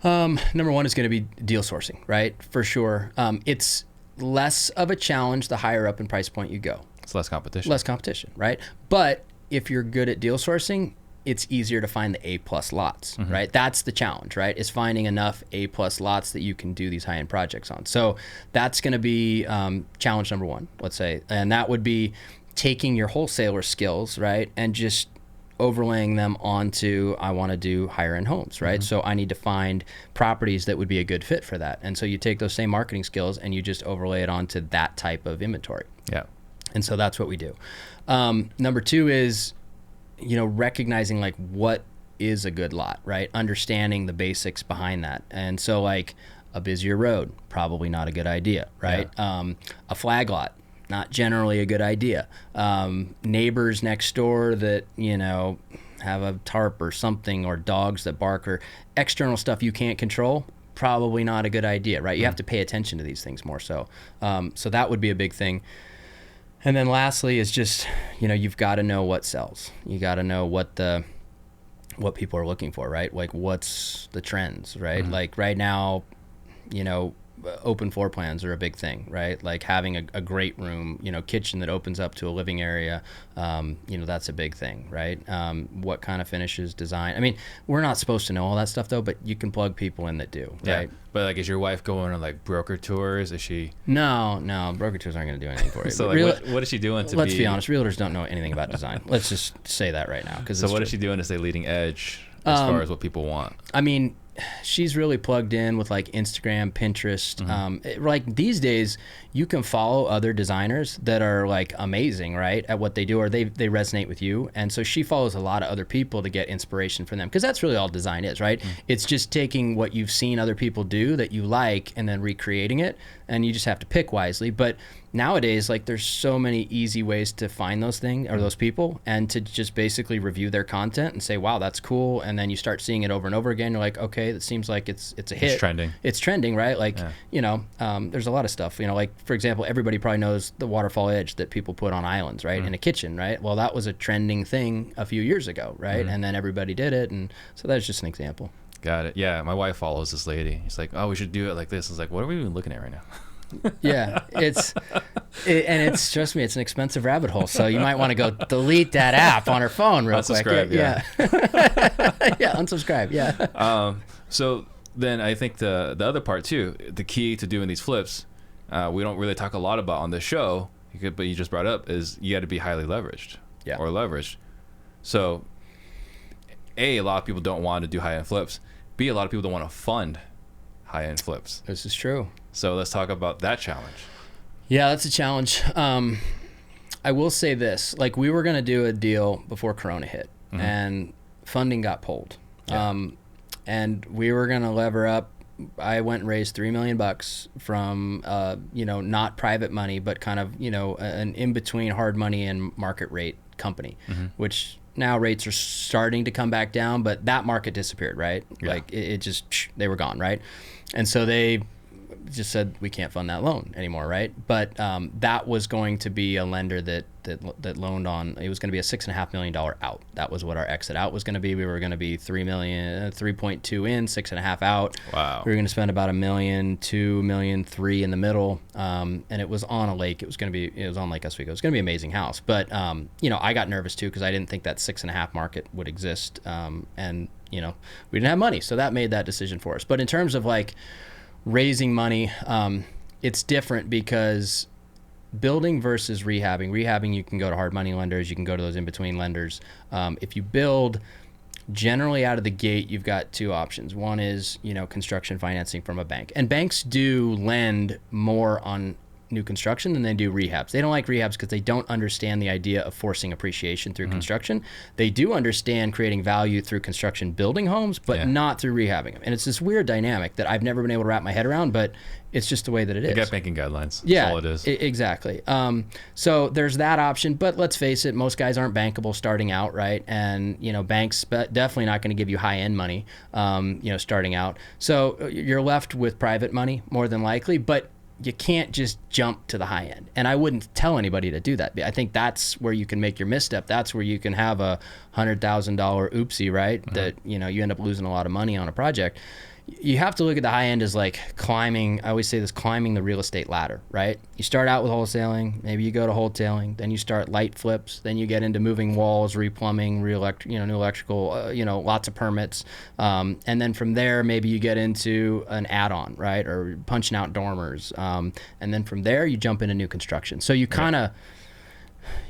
Number one is going to be deal sourcing, right? For sure. It's less of a challenge the higher up in price point you go. It's less competition. Less competition, right? But if you're good at deal sourcing, it's easier to find the A+ lots, right? That's the challenge, right? Is finding enough A+ lots that you can do these high-end projects on. So that's going to be challenge number one, let's say. And that would be taking your wholesaler skills, right? And just overlaying them onto, I want to do higher end homes, right? So I need to find properties that would be a good fit for that. And so you take those same marketing skills and you just overlay it onto that type of inventory. Yeah. And so that's what we do. Number two is, recognizing like what is a good lot, right? Understanding the basics behind that. And so like a busier road, probably not a good idea, right? Yeah. A flag lot, not generally a good idea. Neighbors next door that, have a tarp or something, or dogs that bark, or external stuff you can't control, probably not a good idea, right? You have to pay attention to these things more so. So that would be a big thing. And then lastly is just, you've got to know what sells. You got to know what people are looking for, right? Like what's the trends, right? Like right now, open floor plans are a big thing, right? Like having a great room, kitchen that opens up to a living area, that's a big thing, right? What kind of finishes, design. I mean, we're not supposed to know all that stuff though, but you can plug people in that do, right? But like, is your wife going on like broker tours? Is she? No, broker tours aren't going to do anything for you. So like, what is she doing to Let's be honest, realtors don't know anything about design. Let's just say that right now. So what is she doing to stay leading edge as far as what people want? I mean, she's really plugged in with like Instagram, Pinterest. Like these days, you can follow other designers that are like amazing, right, at what they do, or they resonate with you. And so she follows a lot of other people to get inspiration from them, because that's really all design is, right? It's just taking what you've seen other people do that you like and then recreating it, and you just have to pick wisely. But nowadays, like, there's so many easy ways to find those things or those people, and to just basically review their content and say, wow, that's cool. And then you start seeing it over and over again. You're like, okay, that seems like it's a hit. It's trending, right? Like, there's a lot of stuff, like, for example, everybody probably knows the waterfall edge that people put on islands, right? In a kitchen, right? Well, that was a trending thing a few years ago, right? And then everybody did it. And so that's just an example. Got it. Yeah. My wife follows this lady. She's like, oh, we should do it like this. I was like, what are we even looking at right now? Yeah, trust me, it's an expensive rabbit hole. So you might want to go delete that app on her phone real quick. Yeah. Yeah, unsubscribe. Yeah. So then I think the other part too, the key to doing these flips, we don't really talk a lot about on the show, but you just brought up, is you got to be highly leveraged. Yeah. Or leveraged. So a lot of people don't want to do high-end flips. B, a lot of people don't want to fund high-end flips. This is true. So let's talk about that challenge. Yeah, that's a challenge. I will say this, like, we were going to do a deal before Corona hit, and funding got pulled. Yeah. And we were going to lever up. I went and raised $3 million from, not private money, but kind of, an in-between hard money and market rate company, which now rates are starting to come back down, but that market disappeared, right? Yeah. Like it just, they were gone, right? And so they just said, we can't fund that loan anymore, right? But that was going to be a lender that loaned on, it was going to be a $6.5 million out. That was what our exit out was going to be. We were going to be 3.2 in, 6.5 out. Wow. We were going to spend about $1 million, $2 million, $3 million in the middle. And it was on a lake. It was on Lake Oswego. It was going to be an amazing house. But, I got nervous too, because I didn't think that 6.5 market would exist. And we didn't have money. So that made that decision for us. But in terms of like raising money, it's different, because building versus rehabbing, you can go to hard money lenders, you can go to those in-between lenders. If you build, generally out of the gate, you've got two options. One is, construction financing from a bank. And banks do lend more on new construction than they do rehabs. They don't like rehabs because they don't understand the idea of forcing appreciation through construction. They do understand creating value through construction building homes, but not through rehabbing them. And it's this weird dynamic that I've never been able to wrap my head around, but it's just the way that it is. They got banking guidelines. Yeah, that's all it is. Exactly. So there's that option, but let's face it, most guys aren't bankable starting out, right? And, banks definitely not going to give you high-end money, starting out. So you're left with private money more than likely, but you can't just jump to the high end. And I wouldn't tell anybody to do that. I think that's where you can make your misstep. That's where you can have a $100,000 oopsie, right? That, you end up losing a lot of money on a project. You have to look at the high end as like climbing, I always say this, climbing the real estate ladder, right? You start out with wholesaling, maybe you go to wholesaling, then you start light flips, then you get into moving walls, replumbing, new electrical, lots of permits. And then from there, maybe you get into an add-on, right? Or punching out dormers. And then from there, you jump into new construction. So you kind of,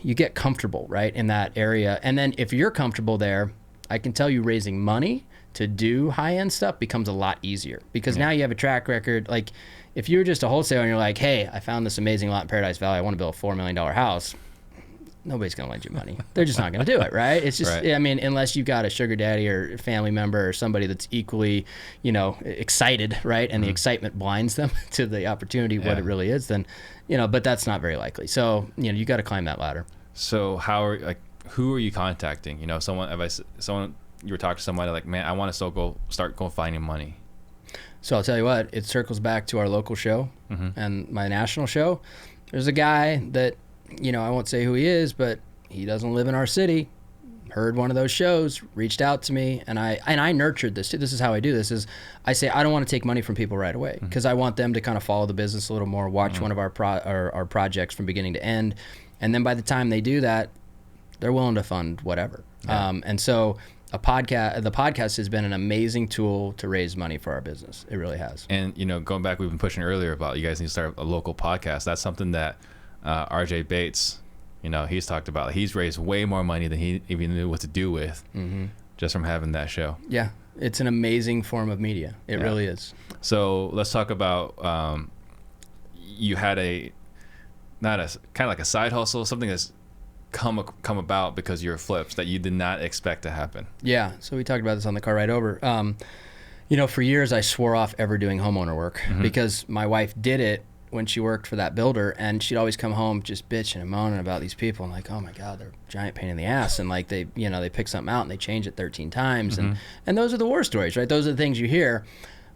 you get comfortable, right, in that area. And then if you're comfortable there, I can tell you raising money to do high-end stuff becomes a lot easier, because now you have a track record. Like, if you're just a wholesaler and you're like, hey, I found this amazing lot in Paradise Valley, I want to build a $4 million house, nobody's going to lend you money. They're just not going to do it, right? It's just, I mean, unless you've got a sugar daddy or a family member or somebody that's equally, excited, right? And the excitement blinds them to the opportunity, what it really is, then, but that's not very likely. So, you got to climb that ladder. So who are you contacting? Someone, you were talking to somebody like, man, I want to start finding money. So I'll tell you what, it circles back to our local show and my national show. There's a guy that, I won't say who he is, but he doesn't live in our city. Heard one of those shows, reached out to me, and I nurtured this too. This is how I do this, is I say, I don't want to take money from people right away, because I want them to kind of follow the business a little more, watch one of our projects from beginning to end. And then by the time they do that, they're willing to fund whatever. Yeah. And so the podcast has been an amazing tool to raise money for our business. It really has. And, going back, we've been pushing earlier about you guys need to start a local podcast. That's something that RJ Bates, he's talked about. He's raised way more money than he even knew what to do with just from having that show. Yeah. It's an amazing form of media. It really is. So let's talk about you had not a kind of like a side hustle, something that's come about because you're flips that you did not expect to happen. Yeah. So we talked about this on the car ride over. For years I swore off ever doing homeowner work because my wife did it when she worked for that builder, and she'd always come home just bitching and moaning about these people and like, oh my God, they're a giant pain in the ass. And like they pick something out and they change it 13 times. And those are the war stories, right? Those are the things you hear.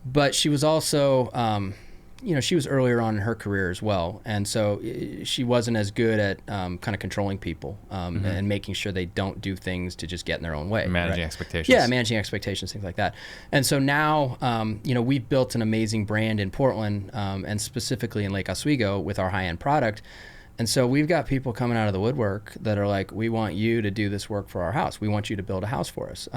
But she was also, she was earlier on in her career as well. And so she wasn't as good at kind of controlling people and making sure they don't do things to just get in their own way. Managing right? expectations. Yeah, managing expectations, things like that. And so now, we've built an amazing brand in Portland and specifically in Lake Oswego with our high-end product. And so we've got people coming out of the woodwork that are like, we want you to do this work for our house. We want you to build a house for us.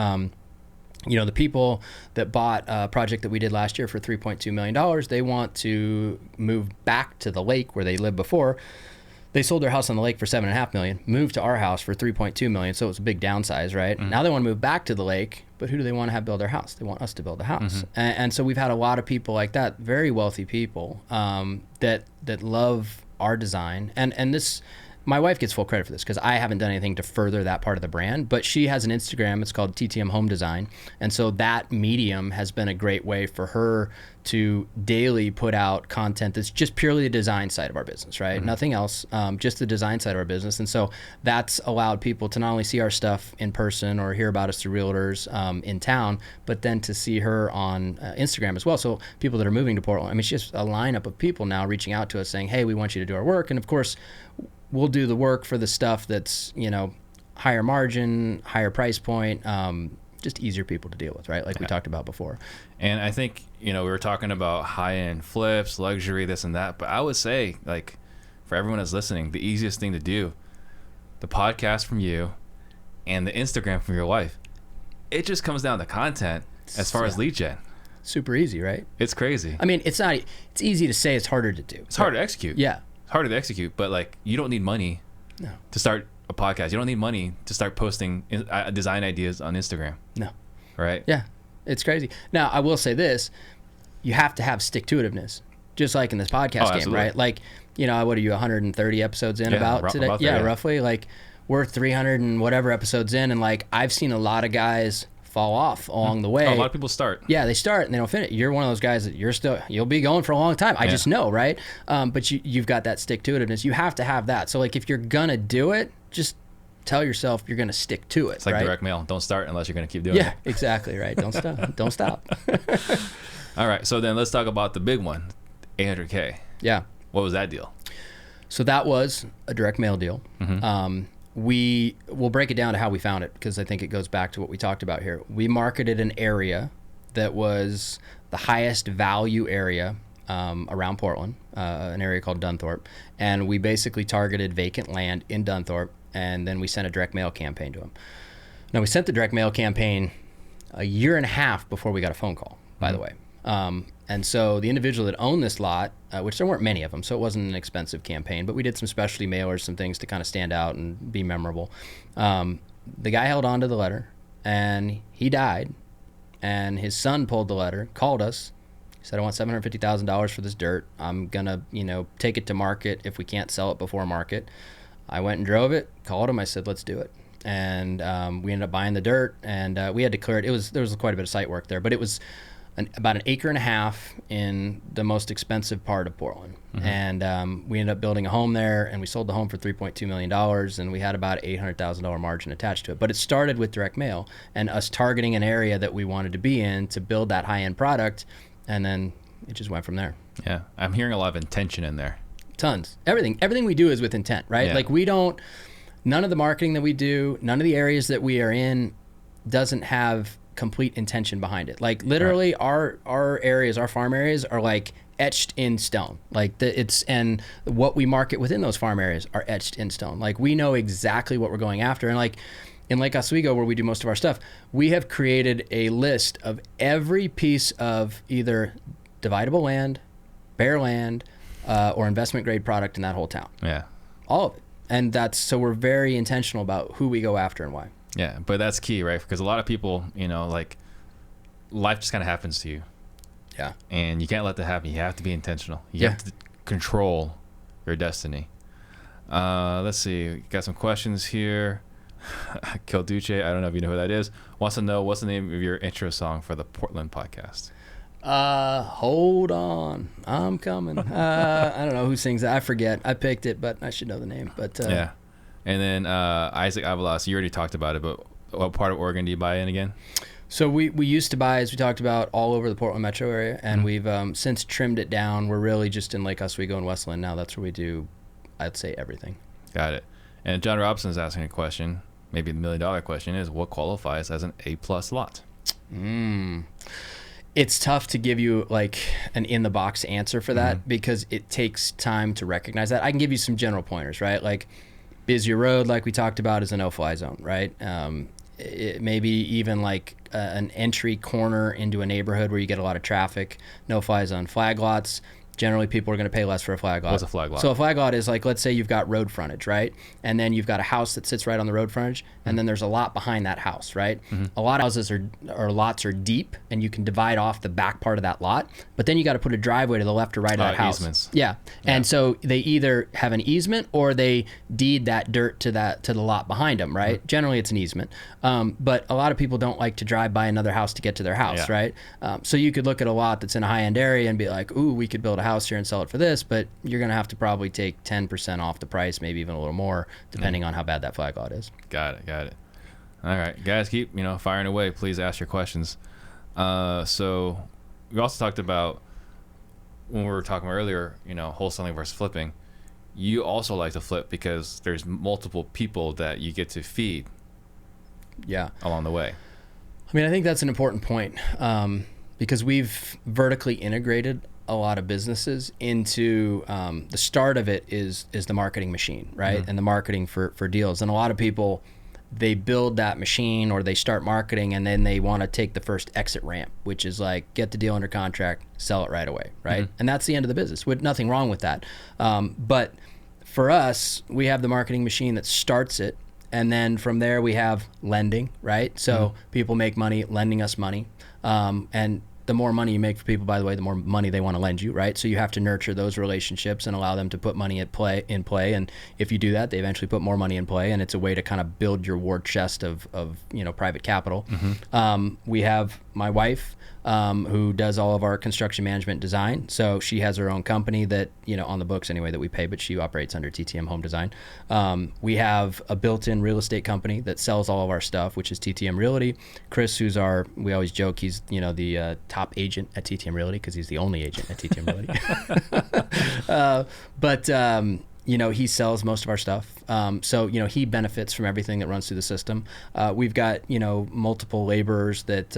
The people that bought a project that we did last year for $3.2 million, they want to move back to the lake where they lived before. They sold their house on the lake for $7.5 million, moved to our house for $3.2 million, so it was a big downsize, right? Now they want to move back to the lake, but who do they want to have build their house? They want us to build the house. And so we've had a lot of people like that, very wealthy people that love our design. And this... My wife gets full credit for this because I haven't done anything to further that part of the brand, but she has an Instagram. It's called TTM Home Design. And so that medium has been a great way for her to daily put out content that's just purely the design side of our business, right? Nothing else, just the design side of our business. And so that's allowed people to not only see our stuff in person or hear about us through realtors in town, but then to see her on Instagram as well. So people that are moving to Portland, I mean, she has a lineup of people now reaching out to us saying, hey, we want you to do our work. And of course, we'll do the work for the stuff that's, higher margin, higher price point, just easier people to deal with, right? Like we talked about before. And I think, we were talking about high-end flips, luxury, this and that, but I would say, like, for everyone that's listening, the easiest thing to do, the podcast from you and the Instagram from your wife, it just comes down to content as far as lead gen. Super easy, right? It's crazy. I mean, it's easy to say, it's harder to do. It's harder to execute. Yeah. Harder to execute, but like you don't need money to start a podcast. You don't need money to start posting design ideas on Instagram. No. Right? Yeah. It's crazy. Now, I will say this, you have to have stick-to-itiveness, just like in this podcast game, right? Like, what are you, 130 episodes in about today? Roughly. Like, we're 300 and whatever episodes in, and like I've seen a lot of guys fall off along the way. A lot of people start. Yeah, they start and they don't finish. You're one of those guys that you'll be going for a long time. I just know, right? But you've got that stick-to-itiveness. You have to have that. So like if you're gonna do it, just tell yourself you're gonna stick to it. It's like direct mail. Don't start unless you're gonna keep doing it. Yeah, exactly right. Don't stop. Don't stop. All right, so then let's talk about the big one, $800K. Yeah. What was that deal? So that was a direct mail deal. We'll break it down to how we found it because I think it goes back to what we talked about here. We marketed an area that was the highest value area around Portland, an area called Dunthorpe, and we basically targeted vacant land in Dunthorpe, and then we sent a direct mail campaign to them. Now, we sent the direct mail campaign a year and a half before we got a phone call, by the way. And so the individual that owned this lot, which there weren't many of them, so it wasn't an expensive campaign, but we did some specialty mailers, some things to kind of stand out and be memorable. The guy held on to the letter, and he died, and his son pulled the letter, called us. He said, I want $750,000 for this dirt. I'm going to, take it to market if we can't sell it before market. I went and drove it, called him. I said, let's do it. And we ended up buying the dirt, and we had to clear it. There was quite a bit of site work there, but it was about an acre and a half in the most expensive part of Portland. And we ended up building a home there, and we sold the home for $3.2 million, and we had about $800,000 margin attached to it. But it started with direct mail and us targeting an area that we wanted to be in to build that high-end product, and then it just went from there. Yeah, I'm hearing a lot of intention in there. Tons. Everything we do is with intent, right? Yeah. Like none of the marketing that we do, none of the areas that we are in doesn't have complete intention behind it. Like literally our areas, our farm areas are like etched in stone. Like and what we market within those farm areas are etched in stone. Like we know exactly what we're going after. And like in Lake Oswego, where we do most of our stuff, we have created a list of every piece of either dividable land, bare land, or investment grade product in that whole town. Yeah. All of it. And so we're very intentional about who we go after and why. Yeah, but that's key, right? Because a lot of people, like life just kind of happens to you. Yeah. And you can't let that happen. You have to be intentional. You have to control your destiny. Let's see. Got some questions here. Kilduce, I don't know if you know who that is, wants to know what's the name of your intro song for the Portland podcast. Hold on, I'm coming. I don't know who sings that. I forget. I picked it, but I should know the name. But yeah. And then Isaac Avalos, you already talked about it, but what part of Oregon do you buy in again? So we used to buy, as we talked about, all over the Portland metro area, and we've since trimmed it down. We're really just in Lake Oswego and Westland now. That's where we do, I'd say, everything. Got it. And John Robson is asking a question. Maybe the $1 million question is, what qualifies as an A-plus lot? It's tough to give you like an in-the-box answer for that because it takes time to recognize that. I can give you some general pointers, right? Like busier road, like we talked about, is a no-fly zone, right? It maybe even like an entry corner into a neighborhood where you get a lot of traffic, no-fly zone. Flag lots, generally people are going to pay less for a flag lot. What's a flag lot? So a flag lot is like, let's say you've got road frontage, right? And then you've got a house that sits right on the road frontage, and then there's a lot behind that house, right? A lot of houses or lots are deep, and you can divide off the back part of that lot, but then you got to put a driveway to the left or right of that house. Easements. Yeah. And so they either have an easement or they deed that dirt to the lot behind them, right? Generally it's an easement. But a lot of people don't like to drive by another house to get to their house, right? So you could look at a lot that's in a high-end area and be like, ooh, we could build a house here and sell it for this, but you're going to have to probably take 10% off the price, maybe even a little more, depending on how bad that flag lot is. Got it. All right, guys, keep firing away. Please ask your questions. So we also talked about, when we were talking earlier, wholesaling versus flipping. You also like to flip because there's multiple people that you get to feed. Yeah. Along the way. I mean, I think that's an important point because we've vertically integrated a lot of businesses into the start of it is the marketing machine, right? And the marketing for Dealz. And a lot of people, they build that machine or they start marketing and then they want to take the first exit ramp, which is like get the deal under contract, sell it right away, right? And that's the end of the business. With nothing wrong with that. But for us, we have the marketing machine that starts it. And then from there we have lending, right? So people make money lending us money. And the more money you make for people, by the way, the more money they want to lend you, right? So you have to nurture those relationships and allow them to put money in play. And if you do that, they eventually put more money in play. And it's a way to kind of build your war chest of private capital. We have my wife, who does all of our construction management design. So she has her own company that, on the books anyway, that we pay, but she operates under TTM Home Design. We have a built-in real estate company that sells all of our stuff, which is TTM Realty. Chris, who's we always joke, he's, the top agent at TTM Realty because he's the only agent at TTM Realty. But he sells most of our stuff. So he benefits from everything that runs through the system. We've got, multiple laborers that,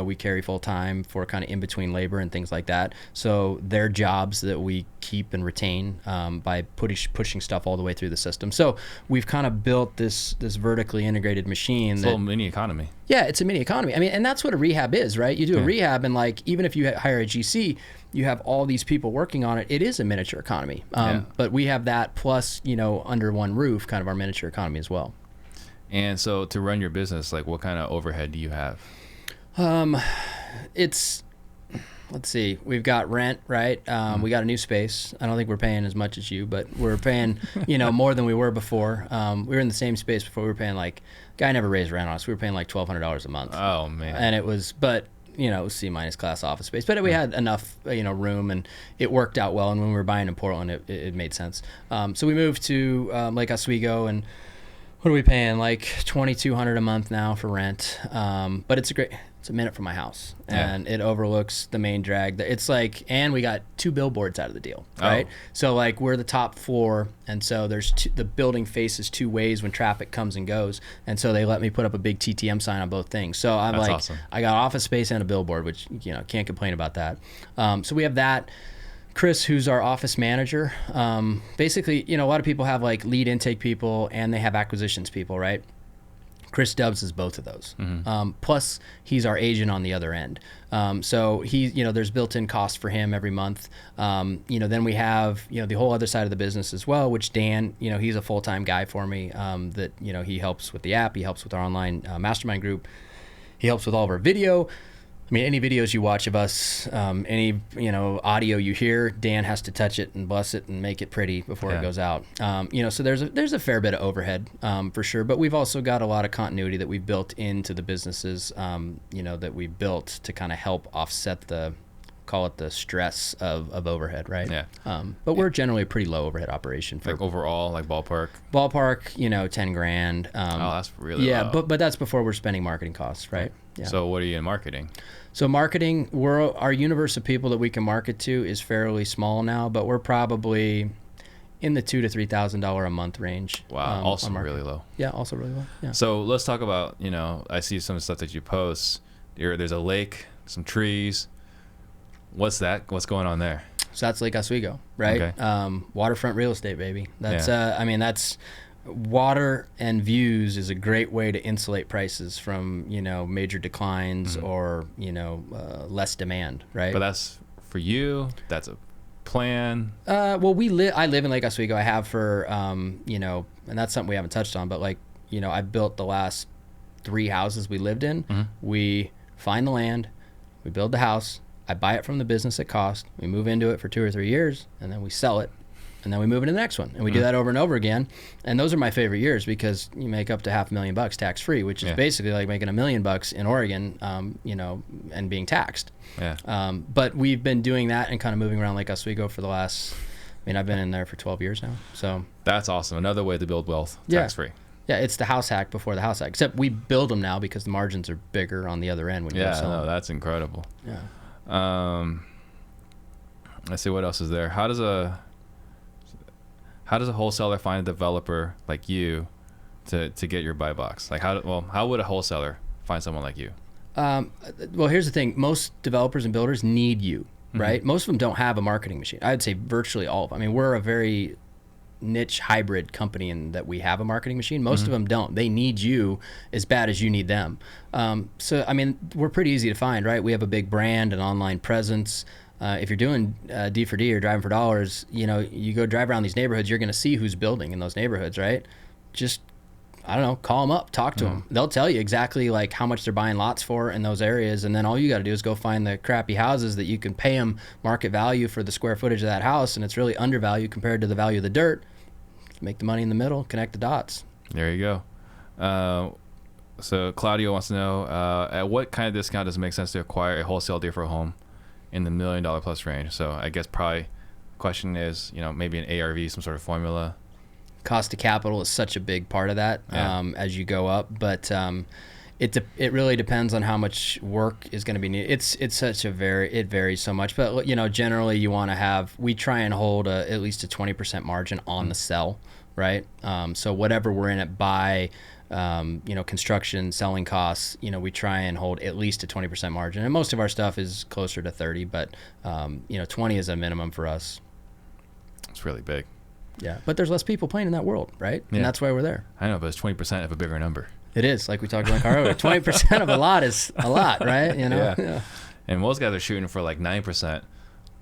we carry full time for kind of in between labor and things like that. So they're jobs that we keep and retain by pushing stuff all the way through the system. So we've kind of built this vertically integrated machine. It's a little mini economy. Yeah, it's a mini economy. I mean, and that's what a rehab is, right? You do a rehab and like, even if you hire a GC, you have all these people working on it. It is a miniature economy. But we have that plus, under one roof, kind of our miniature economy as well. And so to run your business, like what kind of overhead do you have? Let's see, we've got rent, right? We got a new space. I don't think we're paying as much as you, but we're paying, more than we were before. We were in the same space before. We were paying guy never raised rent on us. We were paying like $1,200 a month. Oh man. And it was, it was C- class office space, but we had enough, room, and it worked out well. And when we were buying in Portland, it made sense. So we moved to Lake Oswego, and what are we paying? Like $2,200 a month now for rent. But it's a minute from my house, and it overlooks the main drag. It's and we got 2 billboards out of the deal, right? So we're the top floor, and so there's the building faces 2 ways when traffic comes and goes, and so they let me put up a big TTM sign on both things. So I'm That's awesome. I got office space and a billboard, which can't complain about that. So we have that. Chris, who's our office manager, basically, a lot of people have lead intake people and they have acquisitions people, right? Chris Dubs is both of those. Plus, he's our agent on the other end. So he, there's built-in cost for him every month. Then we have, the whole other side of the business as well, which Dan, he's a full-time guy for me. That he helps with the app, he helps with our online mastermind group, he helps with all of our video. I mean, any videos you watch of us, any audio you hear, Dan has to touch it and bless it and make it pretty before it goes out. So there's a fair bit of overhead for sure, but we've also got a lot of continuity that we've built into the businesses, that we built to kind of help offset the stress of overhead, right? Yeah. But we're generally a pretty low overhead operation. Like overall, like ballpark? Ballpark, $10,000. That's really low. But that's before we're spending marketing costs, right? Yeah. So what are you in marketing? So marketing, our universe of people that we can market to is fairly small now, but we're probably in the $2,000 to $3,000 a month range. Wow, also really low. Yeah, also really low. Yeah. So let's talk about, I see some stuff that you post. There's a lake, some trees. What's that? What's going on there? So that's Lake Oswego, right? Okay. Waterfront real estate, baby. That's that's water and views is a great way to insulate prices from major declines or less demand, right? But that's for you. That's a plan. I live in Lake Oswego. I have for and that's something we haven't touched on. But I built the last 3 houses we lived in. Mm-hmm. We find the land, we build the house. I buy it from the business at cost. We move into it for 2 or 3 years, and then we sell it. And then we move into the next one, and we do that over and over again. And those are my favorite years because you make up to $500,000 tax free, which is basically like making $1 million in Oregon, and being taxed. Yeah. But we've been doing that and kind of moving around Lake Oswego for the last. I've been in there for 12 years now. So that's awesome. Another way to build wealth, tax free. Yeah, it's the house hack before the house hack. Except we build them now because the margins are bigger on the other end when you sell them. That's incredible. Yeah. Let's see what else is there. How does a wholesaler find a developer like you to get your buy box? Like how would a wholesaler find someone like you? Well, here's the thing. Most developers and builders need you, right? Most of them don't have a marketing machine. I would say virtually all of them. We're a very niche hybrid company in that we have a marketing machine. Most of them don't. They need you as bad as you need them. We're pretty easy to find, right? We have a big brand, an online presence. If you're doing D for D or driving for dollars, you go drive around these neighborhoods, you're going to see who's building in those neighborhoods, right? Just, call them up, talk to them. They'll tell you exactly like how much they're buying lots for in those areas. And then all you got to do is go find the crappy houses that you can pay them market value for the square footage of that house. And it's really undervalued compared to the value of the dirt. Make the money in the middle, connect the dots. There you go. So Claudio wants to know, at what kind of discount does it make sense to acquire a wholesale deal for a home in the $1 million plus range? So I guess probably the question is, maybe an ARV, some sort of formula. Cost of capital is such a big part of that as you go up, but it really depends on how much work is going to be needed. It varies so much, but generally you want to we try and hold at least a 20% margin on the sell, right? So whatever we're in it by, construction, selling costs, we try and hold at least a 20% margin, and most of our stuff is closer to 30, but 20 is a minimum for us. It's really big. Yeah, but there's less people playing in that world, right? Yeah. And that's why we're there. I know, but it's 20% of a bigger number. It is, like we talked about in car earlier. 20% of a lot is a lot, right? Yeah. And most guys are shooting for like 9%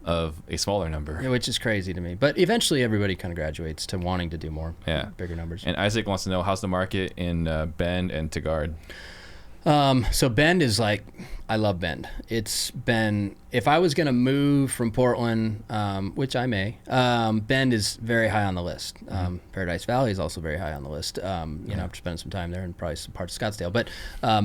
of a smaller number. Yeah, which is crazy to me. But eventually everybody kind of graduates to wanting to do more, bigger numbers. And Isaac wants to know, how's the market in Bend and Tigard? So Bend is I love Bend. It's been, if I was going to move from Portland, which I may, Bend is very high on the list. Paradise Valley is also very high on the list. After spending some time there and probably some parts of Scottsdale. But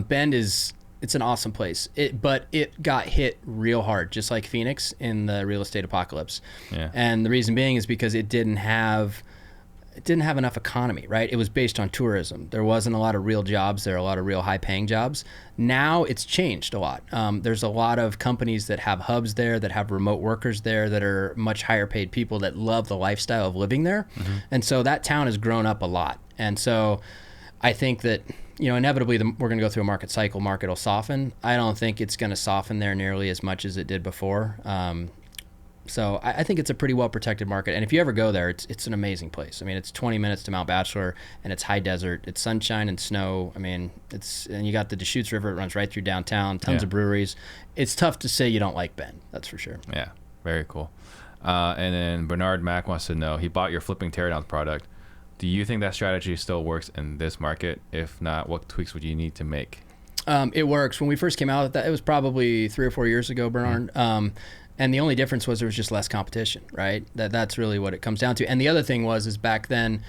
Bend it's an awesome place. But it got hit real hard, just like Phoenix in the real estate apocalypse. Yeah. And the reason being is because it didn't have enough economy, right? It was based on tourism. There wasn't a lot of real jobs there, a lot of real high-paying jobs. Now it's changed a lot. There's a lot of companies that have hubs there, that have remote workers there, that are much higher paid people that love the lifestyle of living there. And so that town has grown up a lot. And so I think that, inevitably we're going to go through a market cycle. Market will soften. I don't think it's going to soften there nearly as much as it did before. So I think it's a pretty well-protected market. And if you ever go there, it's an amazing place. It's 20 minutes to Mount Bachelor, and it's high desert. It's sunshine and snow. And you got the Deschutes River. It runs right through downtown, tons of breweries. It's tough to say you don't like Bend. That's for sure. Yeah, very cool. And then Bernard Mack wants to know, he bought your flipping teardowns product. Do you think that strategy still works in this market? If not, what tweaks would you need to make? It works. When we first came out with that, it was probably 3 or 4 years ago, Bernard. And the only difference was there was just less competition, right? That's really what it comes down to. And the other thing is back then,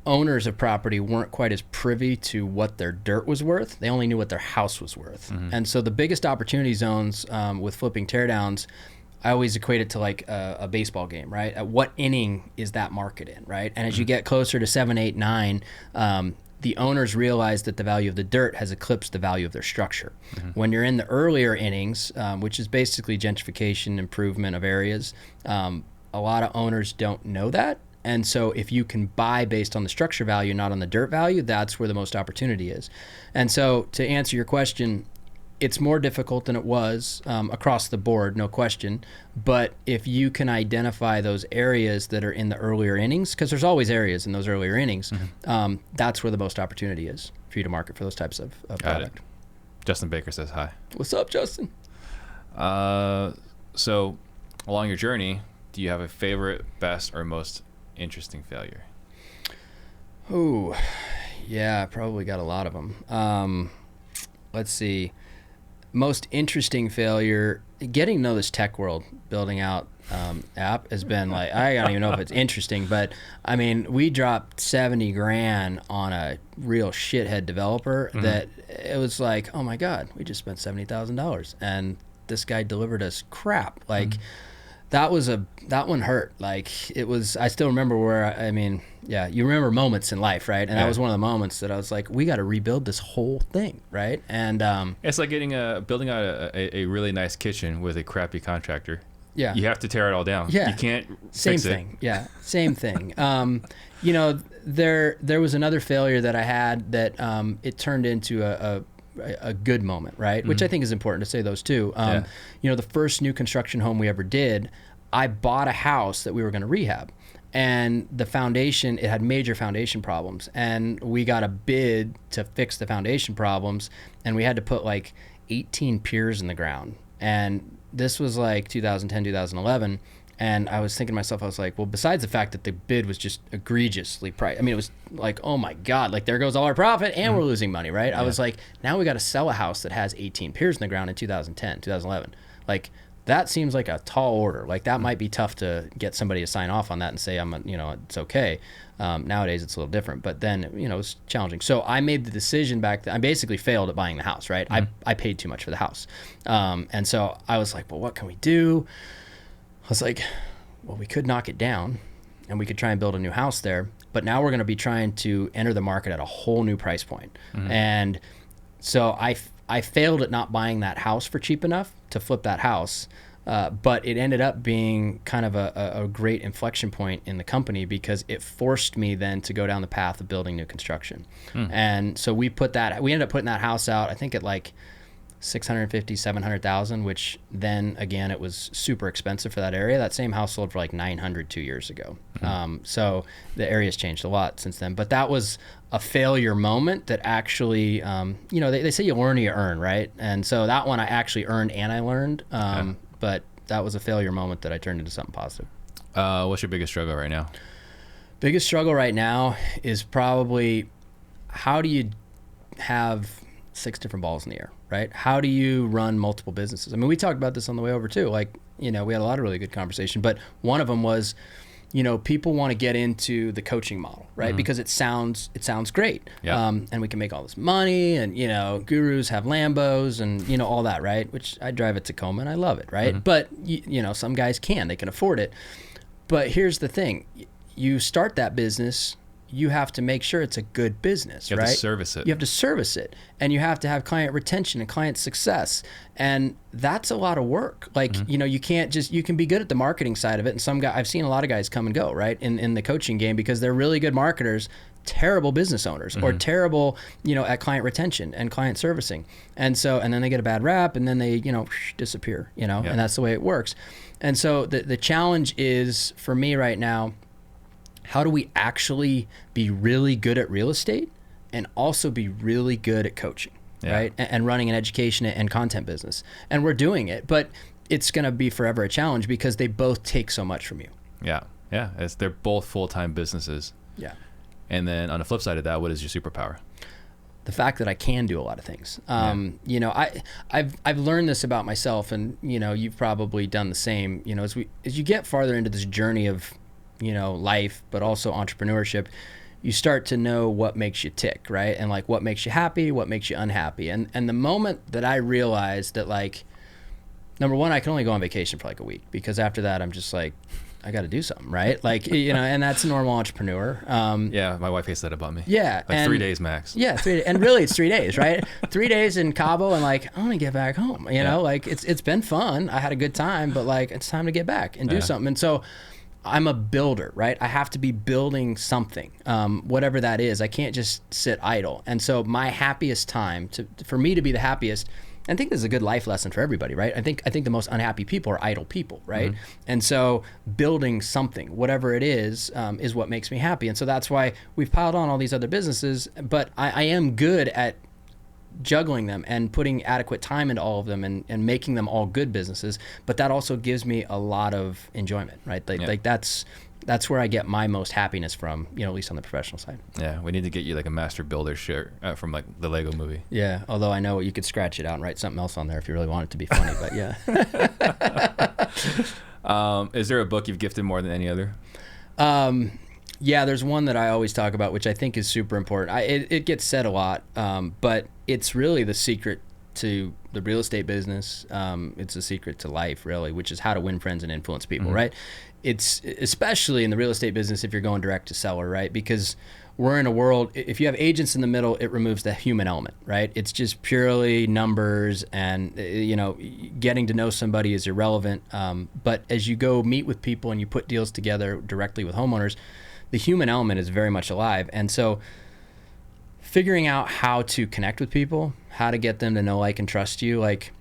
owners of property weren't quite as privy to what their dirt was worth. They only knew what their house was worth. And so the biggest opportunity zones with flipping teardowns, I always equate it to like a baseball game, right? At what inning is that market in, right? And as you get closer to 7, 8, 9, the owners realize that the value of the dirt has eclipsed the value of their structure. When you're in the earlier innings, which is basically gentrification, improvement of areas, a lot of owners don't know that. And so if you can buy based on the structure value, not on the dirt value, that's where the most opportunity is. And so to answer your question, it's more difficult than it was across the board, no question. But if you can identify those areas that are in the earlier innings, because there's always areas in those earlier innings, that's where the most opportunity is for you to market for those types of product. Justin Baker says hi. What's up, Justin? So along your journey, do you have a favorite, best, or most interesting failure? Oh, yeah, I probably got a lot of them. Let's see. Most interesting failure, getting to know this tech world, building out app has been like, I don't even know if it's interesting, but I mean, we dropped 70 grand on a real shithead developer that it was like, oh my God, we just spent $70,000 and this guy delivered us crap. Like that one hurt. Like it was, I still remember you remember moments in life, right? And that was one of the moments that I was like, we got to rebuild this whole thing, right? And it's like building out a really nice kitchen with a crappy contractor. Yeah. You have to tear it all down. Yeah. You can't Same fix thing. it. Yeah. Same thing. There was another failure that I had that it turned into a good moment, right? Which I think is important to say those too. The first new construction home we ever did, I bought a house that we were going to rehab. And the foundation, it had major foundation problems. And we got a bid to fix the foundation problems. And we had to put like 18 piers in the ground. And this was like 2010, 2011. And I was thinking to myself, I was like, well, besides the fact that the bid was just egregiously priced, I mean, it was like, oh my God, like there goes all our profit and we're losing money, right? I was like, now we got to sell a house that has 18 piers in the ground in 2010, 2011. Like that seems like a tall order. Like that might be tough to get somebody to sign off on that and say, it's okay. Nowadays it's a little different, but then, it's challenging. So I made the decision back then. I basically failed at buying the house, right? I paid too much for the house. And so I was like, well, what can we do? I was like, well, we could knock it down and we could try and build a new house there, but now we're going to be trying to enter the market at a whole new price point. And so I failed at not buying that house for cheap enough to flip that house. But it ended up being kind of a great inflection point in the company because it forced me then to go down the path of building new construction. And so we ended up putting that house out, I think at like $650,000, $700,000, which then again, it was super expensive for that area. That same house sold for like $900 2 years ago. So the area's changed a lot since then, but that was a failure moment that actually, they say you learn or you earn, right? And so that one I actually earned and I learned, but that was a failure moment that I turned into something positive. What's your biggest struggle right now? Biggest struggle right now is probably how do you have 6 different balls in the air, right? How do you run multiple businesses? I mean, we talked about this on the way over too. Like, we had a lot of really good conversation, but one of them was, people want to get into the coaching model, right? Because it sounds great. And we can make all this money and, gurus have Lambos and, all that, right? Which I drive a Tacoma and I love it, right? But, some guys they can afford it. But here's the thing. You start that business, you have to make sure it's a good business, right? You have to service it. You have to service it. And you have to have client retention and client success. And that's a lot of work. Like, you can't you can be good at the marketing side of it. And I've seen a lot of guys come and go, right? In the coaching game because they're really good marketers, terrible business owners or terrible, at client retention and client servicing. And then they get a bad rap and then they, disappear, and that's the way it works. And so the challenge is for me right now, how do we actually be really good at real estate and also be really good at coaching, right? And running an education and content business. And we're doing it, but it's going to be forever a challenge because they both take so much from you. Yeah. They're both full-time businesses. Yeah. And then on the flip side of that, what is your superpower? the fact that I can do a lot of things. You know, I've learned this about myself, and you know, you've probably done the same. You know, as you get farther into this journey of, you know, life, but also entrepreneurship, you start to know what makes you tick, right? And like what makes you happy, what makes you unhappy. And the moment that I realized that, like, number one, I can only go on vacation for like a week, because after that I'm just like, I got to do something, right? Like, you know, and that's a normal entrepreneur. Yeah, my wife hates that about me. Yeah. Like 3 days max. Yeah, 3 days. And really it's 3 days, right? 3 days in Cabo, and like, I want to get back home, you know? Like, it's been fun. I had a good time, but like, it's time to get back and do something. And so I'm a builder, right? I have to be building something, whatever that is. I can't just sit idle. And so my happiest time, for me to be the happiest, I think this is a good life lesson for everybody, right? I think the most unhappy people are idle people, right? Mm-hmm. And so building something, whatever it is what makes me happy. And so that's why we've piled on all these other businesses, but I am good at juggling them and putting adequate time into all of them and making them all good businesses. But that also gives me a lot of enjoyment, right? Like that's where I get my most happiness from, you know, at least on the professional side. Yeah, we need to get you like a master builder shirt from like the Lego movie. Yeah, although I know you could scratch it out and write something else on there if you really want it to be funny, but yeah. Is there a book you've gifted more than any other? Yeah, there's one that I always talk about, which I think is super important. It gets said a lot, but it's really the secret to the real estate business. It's a secret to life, really, which is how to win friends and influence people, mm-hmm. right? It's especially in the real estate business if you're going direct to seller, right? Because we're in a world, if you have agents in the middle, it removes the human element, right? It's just purely numbers, and you know, getting to know somebody is irrelevant. But as you go meet with people and you put deals together directly with homeowners, the human element is very much alive. And so figuring out how to connect with people, how to get them to know, like, and trust you. Like,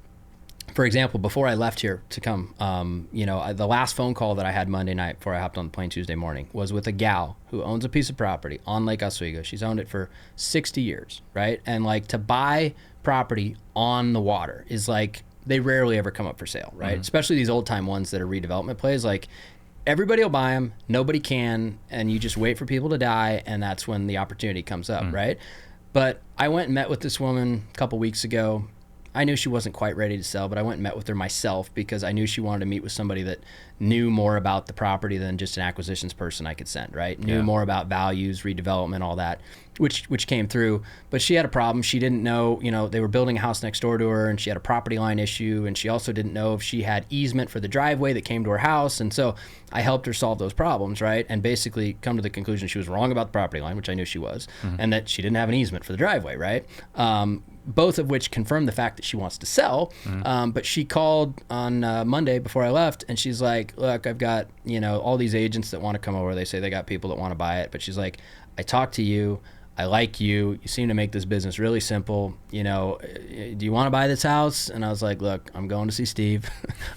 for example, before I left here to come, you know, the last phone call that I had Monday night before I hopped on the plane Tuesday morning was with a gal who owns a piece of property on Lake Oswego. She's owned it for 60 years, right? And like, to buy property on the water is like, they rarely ever come up for sale, right? Mm-hmm. Especially these old time ones that are redevelopment plays. Like, everybody will buy them, nobody can, and you just wait for people to die, and that's when the opportunity comes up, mm-hmm. right? But I went and met with this woman a couple weeks ago. I knew she wasn't quite ready to sell, but I went and met with her myself because I knew she wanted to meet with somebody that knew more about the property than just an acquisitions person I could send, right? Knew more about values, redevelopment, all that, which came through. But she had a problem. She didn't know, you know, they were building a house next door to her, and she had a property line issue, and she also didn't know if she had easement for the driveway that came to her house. And so I helped her solve those problems, right? And basically come to the conclusion she was wrong about the property line, which I knew she was, mm-hmm. and that she didn't have an easement for the driveway, right? Both of which confirmed the fact that she wants to sell. Mm-hmm. But she called on Monday before I left, and she's like, look, I've got, you know, all these agents that want to come over. They say they got people that want to buy it. But she's like, I talked to you. I like you. You seem to make this business really simple. You know, do you want to buy this house? And I was like, look, I'm going to see Steve.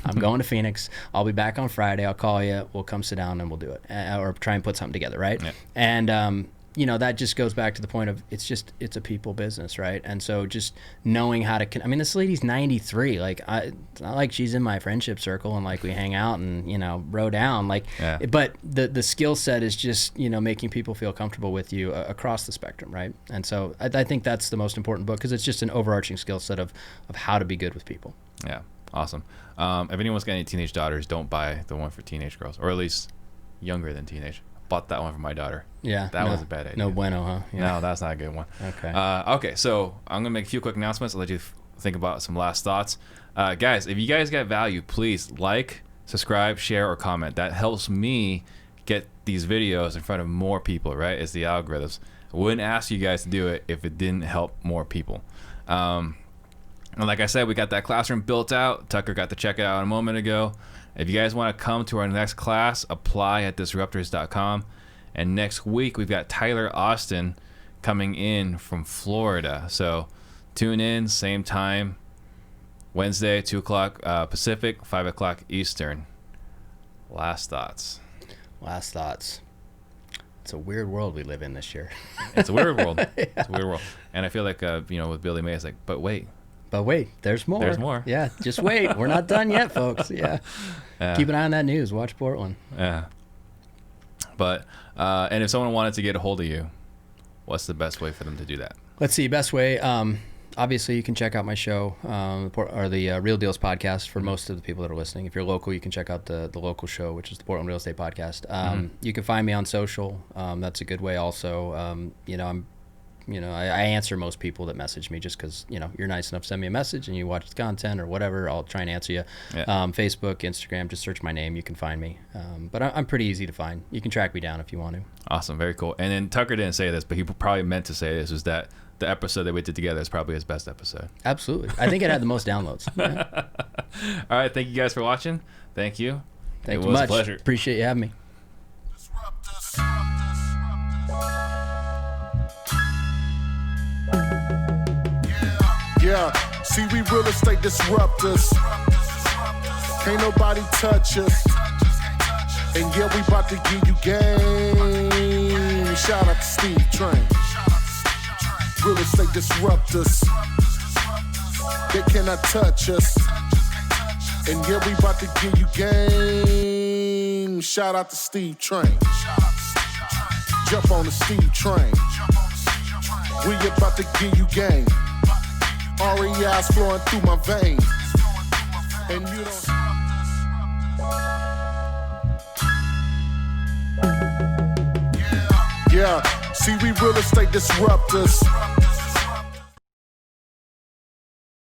I'm going to Phoenix. I'll be back on Friday. I'll call you. We'll come sit down and we'll do it, or try and put something together, right? Yeah. And you know, that just goes back to the point of it's a people business, right? And so just knowing how to, I mean, this lady's 93. Like, it's not like she's in my friendship circle and like we hang out and, you know, row down. Like, but the skill set is just, you know, making people feel comfortable with you across the spectrum, right? And so I think that's the most important book, because it's just an overarching skill set of how to be good with people. Yeah, awesome. If anyone's got any teenage daughters, don't buy the one for teenage girls, or at least younger than teenage. Bought that one for my daughter. Yeah, that was a bad idea. No bueno, huh? Yeah. No, that's not a good one. Okay. Okay, so I'm gonna make a few quick announcements. I'll let you think about some last thoughts. Guys, if you guys got value, please like, subscribe, share, or comment. That helps me get these videos in front of more people, right? It's the algorithms. I wouldn't ask you guys to do it if it didn't help more people. And like I said, we got that classroom built out. Tucker got to check it out a moment ago. If you guys want to come to our next class, apply at disruptors.com. And next week, we've got Tyler Austin coming in from Florida. So tune in, same time, Wednesday, 2 o'clock Pacific, 5 o'clock Eastern. Last thoughts. Last thoughts. It's a weird world we live in this year. It's a weird world. Yeah. It's a weird world. And I feel like, you know, with Billy May, it's like, but wait. But wait, there's more. There's more. Yeah, just wait. We're not done yet, folks. Yeah. Keep an eye on that news. Watch Portland. Yeah. But, and if someone wanted to get a hold of you, what's the best way for them to do that? Let's see, best way. Obviously, you can check out my show, or the Real Dealz podcast for most of the people that are listening. If you're local, you can check out the local show, which is the Portland Real Estate Podcast. You can find me on social. That's a good way also. I answer most people that message me just because, you're nice enough to send me a message and you watch the content or whatever. I'll try and answer you. Yeah. Facebook, Instagram, just search my name. You can find me. But I'm pretty easy to find. You can track me down if you want to. Awesome. Very cool. And then Tucker didn't say this, but he probably meant to say this, was that the episode that we did together is probably his best episode. Absolutely. I think it had the most downloads. Yeah. All right. Thank you guys for watching. Thank you. Thank you much. It was a pleasure. Appreciate you having me. Yeah, see, we real estate disruptors. Can't nobody touch us. And yeah, we about to give you game. Shout out to Steve Train. Real estate disruptors. They cannot touch us. And yeah, we about to give you game. Shout out to Steve Train. Jump on the Steve Train. We about to give you game. REI's flowing through my veins. And you don't. Yeah, see, we real estate disruptors.